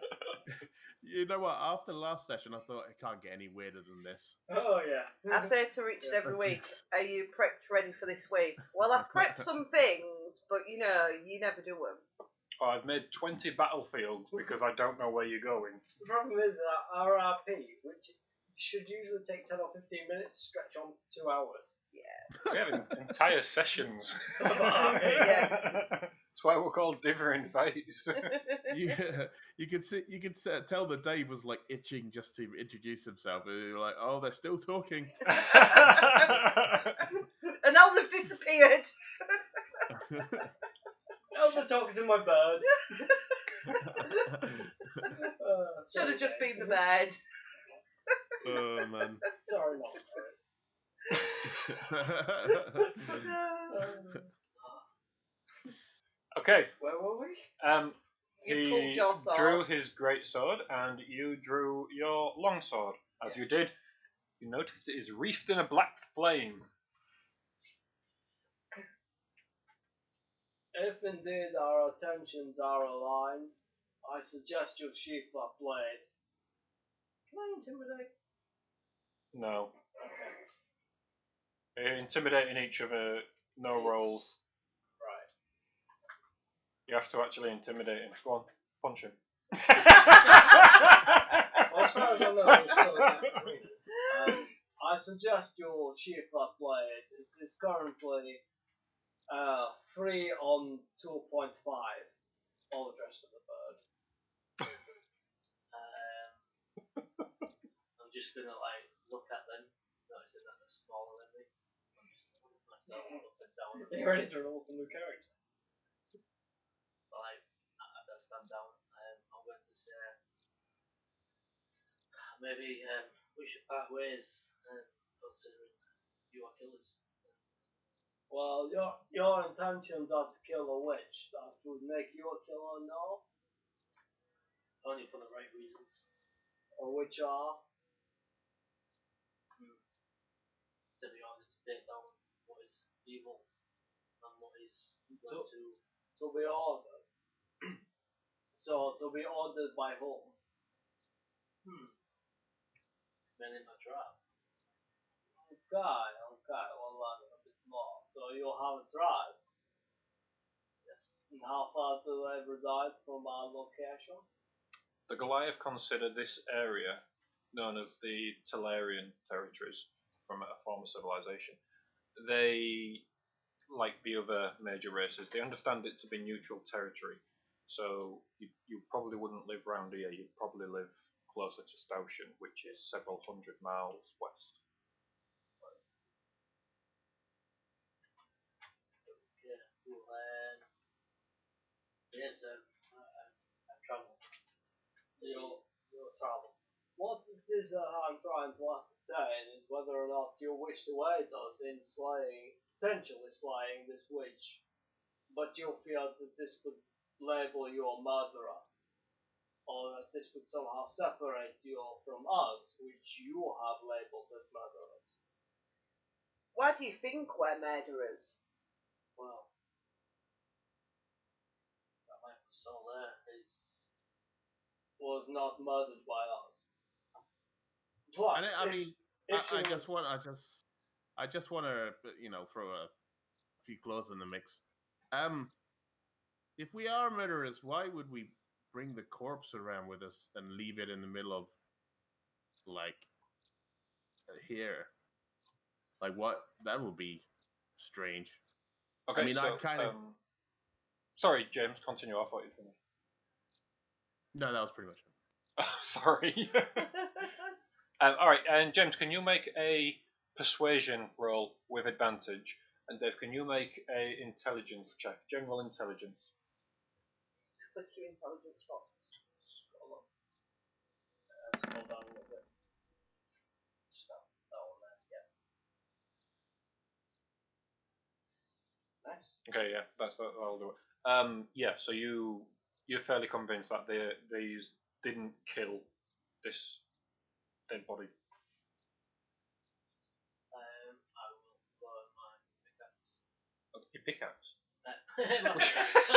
You know what? After last session, I thought it can't get any weirder than this. Oh, yeah. I say to Richard every week, are you prepped ready for this week? Well, I've prepped some things, but you never do them. I've made 20 battlefields because I don't know where you're going. The problem is that RRP, which should usually take 10 or 15 minutes, stretch on to 2 hours. We have entire sessions. Yeah. That's why we're called Differing Fates. Yeah, you could tell that Dave was like itching just to introduce himself. We were like, oh, they're still talking. And now they've disappeared. Oh, they're talking to my bird. Should have just been the bird. Oh man. Sorry, not Okay. Where were we? You pulled He your sword. drew his great sword, and you drew your long sword. As you did, you noticed it is wreathed in a black flame. If indeed our attentions are aligned, I suggest you sheath that blade. Can I intimidate? No. Intimidating each other, no rolls. Right. You have to actually intimidate him. Go on, punch him. Well, as far as I know, it's still I suggest you sheath that blade. It is currently 3 on 2.5. All the rest of the bird. I'm just gonna like look at them, noticing that they're smaller than me. I'm just gonna move myself up and down. You're ready to roll a new character. Like, as I stand down, I'm going to say maybe we should part ways, considering you are killers. Well, your intentions are to kill a witch. That would make you a killer, no? Only for the right reasons. Or which are? To be honest, to take down what is evil and what is going to. To be ordered. So, to be ordered by whom? Men in a trap. Okay, well learn a bit more. So you have a tribe? Yes. And how far do they reside from our location? The Goliath considered this area, known as the Talarian territories from a former civilization. They, like the other major races, they understand it to be neutral territory. So you probably wouldn't live round here, you'd probably live closer to Staushan, which is several hundred miles west. Yes, I've travelled. Your travel. What it is I'm trying to ascertain is whether or not you wish to aid us in potentially slaying this witch, but you feel that this would label you a murderer, or that this would somehow separate you from us, which you have labeled as murderers. Why do you think we're murderers? Well, that life was so there. Was not murdered by us. Plus, I mean, if I you just want to, throw a few claws in the mix. If we are murderers, why would we bring the corpse around with us and leave it in the middle of, like, here? Like, what? That would be strange. Okay, I mean, so, I kind of. Sorry, James, continue. I thought you finished. No, that was pretty much it. Sorry. Alright, and James, can you make a persuasion roll with advantage? And Dave, can you make a intelligence check? General intelligence. Click your intelligence box. scroll down a little bit. Just that one there. Yeah. Nice. Okay, yeah, that'll do it. Yeah, so you're fairly convinced that these didn't kill this dead body. I will burn my pickaxe. Your pickaxe. My pickaxe.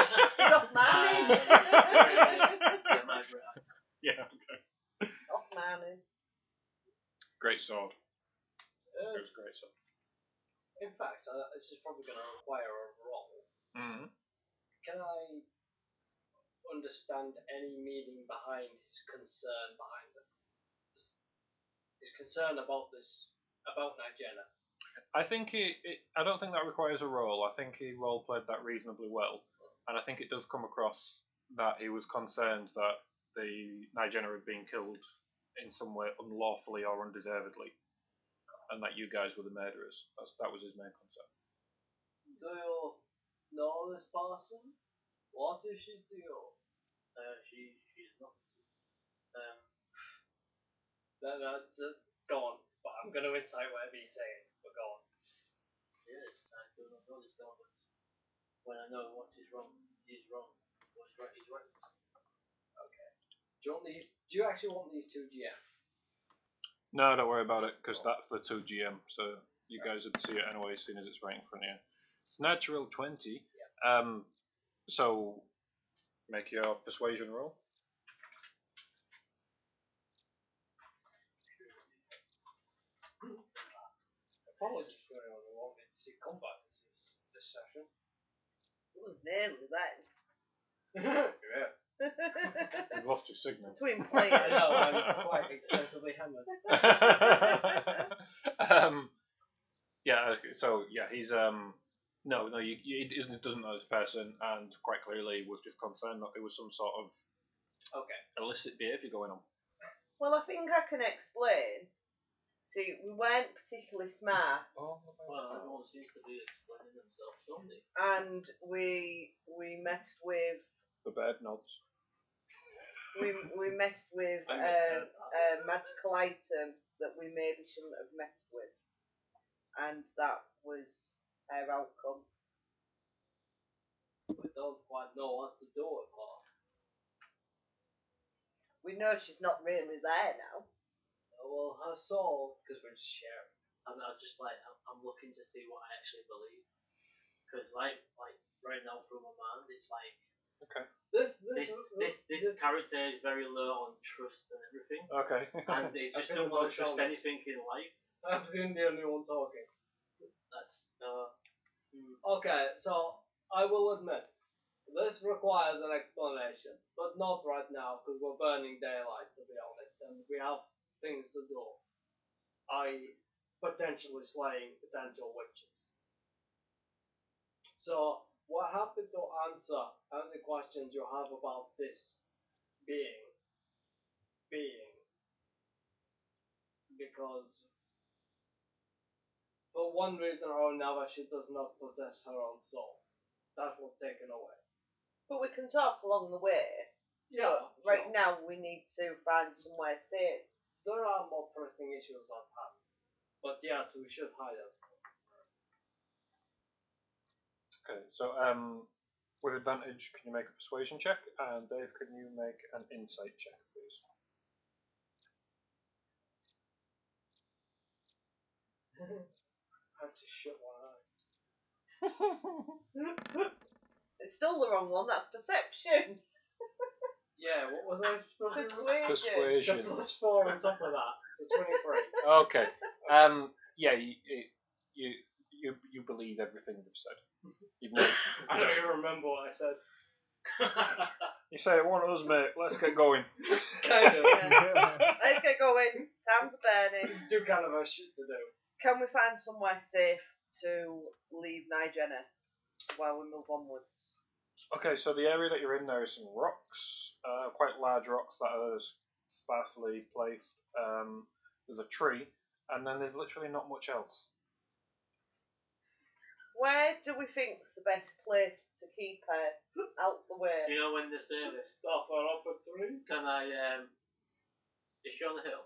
Off mining. Yeah, my breath. Yeah, okay. Off mining. Great sword. It was a great sword. In fact, this is probably going to require a roll. Mm-hmm. Can I understand any meaning behind his concern behind them? His concern about Nyjenna. I think I don't think that requires a roll. I think he role played that reasonably well, and I think it does come across that he was concerned that the Nyjenna had been killed in some way unlawfully or undeservedly, and that you guys were the murderers. That was his main concern. Do you know this person? What does she do? She's not. Go on. But I'm going to incite whatever you're saying. But go on. Yes, I do not know this girl, but when I know what is wrong, is wrong. What is right is right. Okay. Do you actually want these two GM? No, don't worry about it, because that's the 2 GM, so you guys would see it anyway, seeing as it's right in front of you. It's natural 20. Yeah. So make your persuasion roll. Apologies for anyone who wanted to see combat this session. It was nearly then. Yeah. You've lost your signal. Between I players. know, I'm quite extensively hammered. Yeah, so yeah, he's no, he doesn't know this person, and quite clearly was just concerned that there was some sort of illicit behaviour going on. Well, I think I can explain. See, we weren't particularly smart. Well, everyone seems to be explaining themselves, don't they? And we messed with The bird nods. we messed with a magical item that we maybe shouldn't have messed with, and that was our outcome. We don't quite know what to do with her. We know she's not really there now. Well, her soul, because we're just sharing. I'm just like, I'm looking to see what I actually believe. Because like right now through my mind, it's like, Okay. This character is very low on trust and everything. Okay. And they just don't want to trust anything in life. I'm the only one talking. That's Okay, so I will admit, this requires an explanation, but not right now because we're burning daylight, to be honest, and we have things to do. I.e., potentially slaying potential witches. So, we're happy to answer any questions you have about this being, because for one reason or another she does not possess her own soul. That was taken away. But we can talk along the way. Yeah, Right sure. now, we need to find somewhere safe. There are more pressing issues on hand. But yes, we should hide it. Okay, so with advantage, can you make a persuasion check? And Dave, can you make an insight check, please? I have to shut one eye. It's still the wrong one. That's perception. Yeah, what was I supposed to do? Persuasion. The +4 on top of that. So 23. Okay. Yeah, you believe everything they've said. You've never, I don't even remember what I said. you say it wasn't us, mate. Let's get going. Kind of. Let's get going. Time's burning. Do kind of a shit to do. Can we find somewhere safe to leave Nyjenna while we move onwards? Okay, so the area that you're in, there is some rocks, quite large rocks that are sparsely placed. There's a tree, and then there's literally not much else. Where do we think's the best place to keep her out the way? You know when they say this, Stop her up a tree. can I, is she on the hill?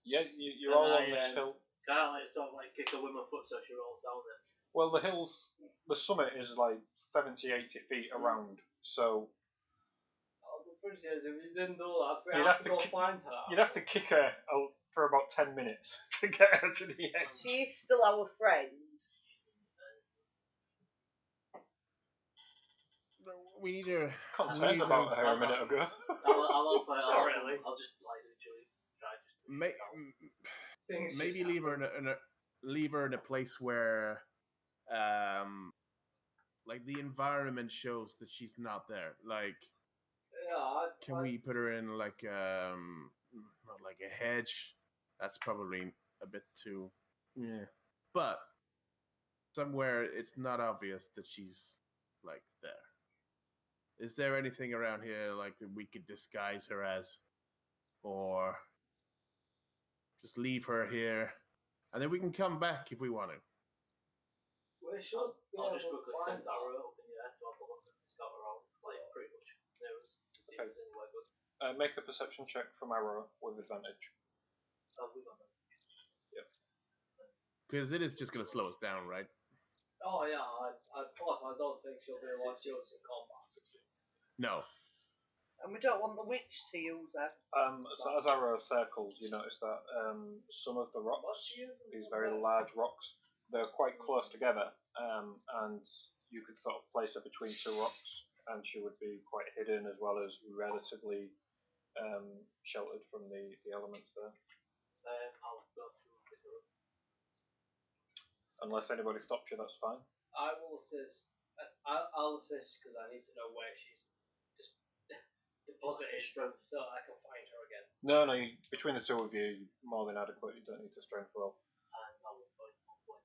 Yeah, you're And all I, on this hill. Can I like sort of like kick her with my foot so she rolls down it? Well, the summit is like 70, 80 feet around, so Oh, the pretty is, if you didn't do that, we You'd have have to to go find her. you'd have to kick her for about 10 minutes to get her to the edge. She's still our friend. We need her. Can't we say need about her- her a minute ago. I'll help her. Not really. I'll just like literally try just. Things Maybe just leave her leave her in a place where, like the environment shows that she's not there. Like, Yeah, can we put her in like not like a hedge? That's probably a bit too, yeah. But somewhere it's not obvious that she's like there. Is there anything around here like that we could disguise her as, or just leave her here, and then we can come back if we want to? We should be I'll able just to quickly find send that her. rope in your head to have a look and scout around. Like pretty much. There was Okay. anywhere good. Make a perception check from Arrow with advantage. Oh, we got that. Because it is just going to slow us down, right? Oh yeah, of course I don't think she'll be able to use in combat. No. And we don't want the witch to use her. So as Arrow circles, you notice that some of the rocks, these very large rocks, they're quite close together, and you could sort of place her between two rocks, and she would be quite hidden as well as relatively sheltered from the elements there. I'll go to pick her up. Unless anybody stops you, that's fine. I will assist. I'll assist because I need to know where she's just deposited from, so I can find her again. No, between the two of you, you're more than adequate. You don't need to strength roll. And I will find one point.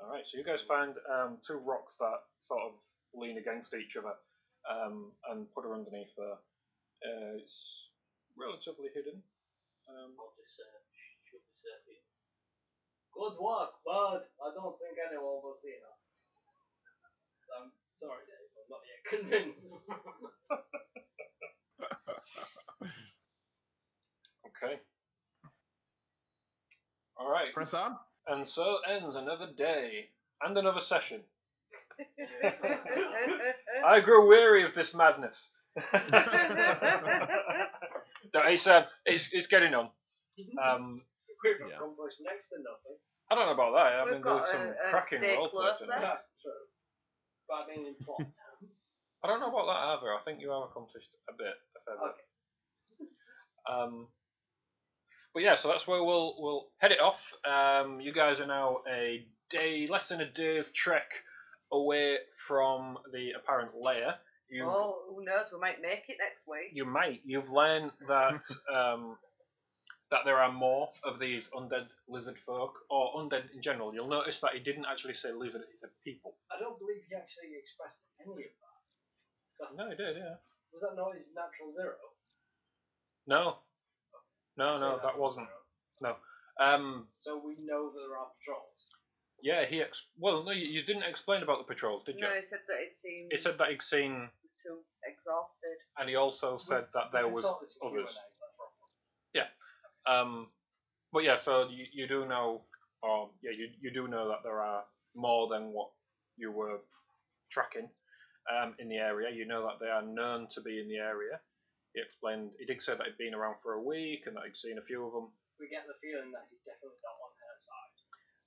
Alright, so you guys find two rocks that sort of lean against each other and put her underneath there. It's relatively hidden. I'll just she'll be safe here. Good work, but I don't think anyone will see her. I'm sorry, Dave. I'm not yet convinced. Okay. Alright. Press on. And so ends another day and another session. I grow weary of this madness. No, it's getting on. We've Yeah. accomplished next to nothing. I don't know about that. I We've mean, got there's some a cracking day roleplay closer. tonight. That's true. But I mean in plot terms. I don't know about that either. I think you have accomplished a fair bit. But yeah, so that's where we'll head it off. You guys are now less than a day's trek away from the apparent lair. Oh, who knows? We might make it next week. You might. You've learned that that there are more of these undead lizard folk, or undead in general. You'll notice that he didn't actually say lizard; he said people. I don't believe he actually expressed any of that. No, he did. Yeah. Was that not his natural zero? No, Say that wasn't. zero. No. So we know that there are patrols. Yeah, no, you didn't explain about the patrols, did you? No, he said that it seemed He said that he'd seen too exhausted. And he also said that there was others. Yeah. But yeah, so you do know, or yeah, you do know that there are more than what you were tracking in the area. You know that they are known to be in the area. He explained. He did say that he'd been around for a week and that he'd seen a few of them. We get the feeling that he's definitely not on her side.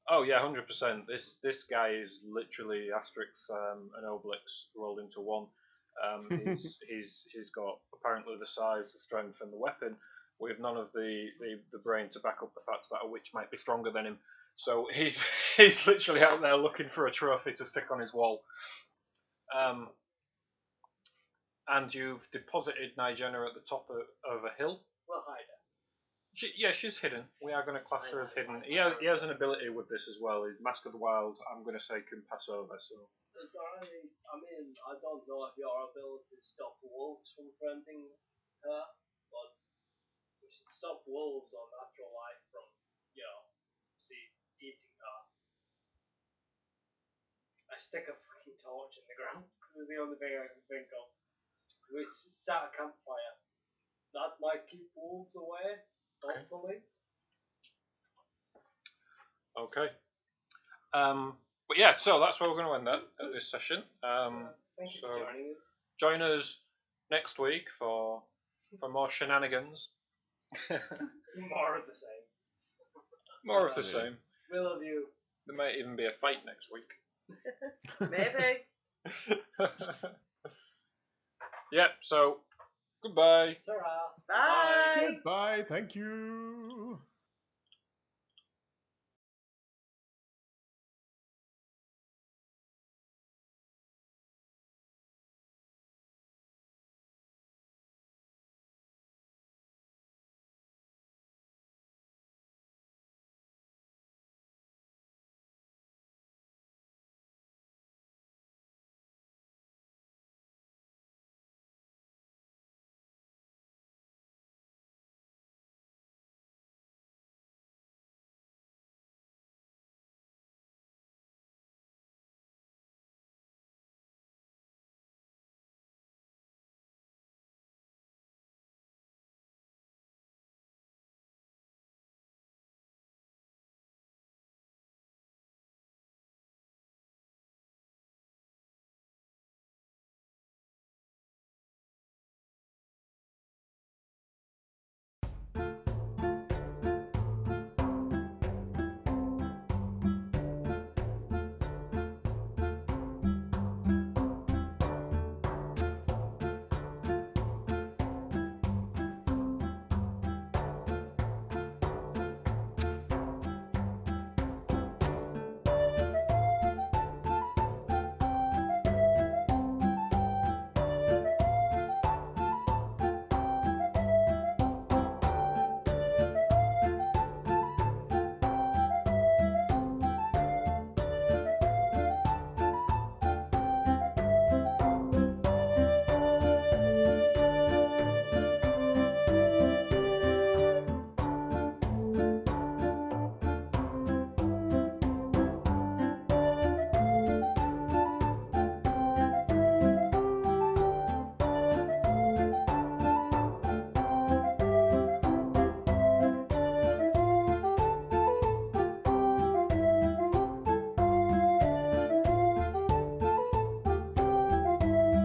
Oh yeah, 100%. This guy is literally Asterix and Obelix rolled into one. He's got apparently the size, the strength, and the weapon, with none of the brain to back up the fact that a witch might be stronger than him. So he's literally out there looking for a trophy to stick on his wall. And you've deposited Nyjenna at the top of a hill. We'll hide her. She's hidden. We are going to class her as hidden. He has an ability with this as well. He's Mask of the Wild. I'm going to say can pass over. So. Is there any? I mean, I don't know if your ability to stop wolves from friending her, but we should stop wolves or natural life from, eating her. I stick a fucking torch in the ground because it's the only thing I can think of. We start a campfire. That might keep wolves away. Hopefully. Okay. But yeah, so that's where we're going to end at this session. Thank you for joining us. Join us next week for more shenanigans. More of the same. More of the same. We love you. There might even be a fight next week. Maybe. Yep, so goodbye. Ta-ra. Bye. Goodbye. Thank you.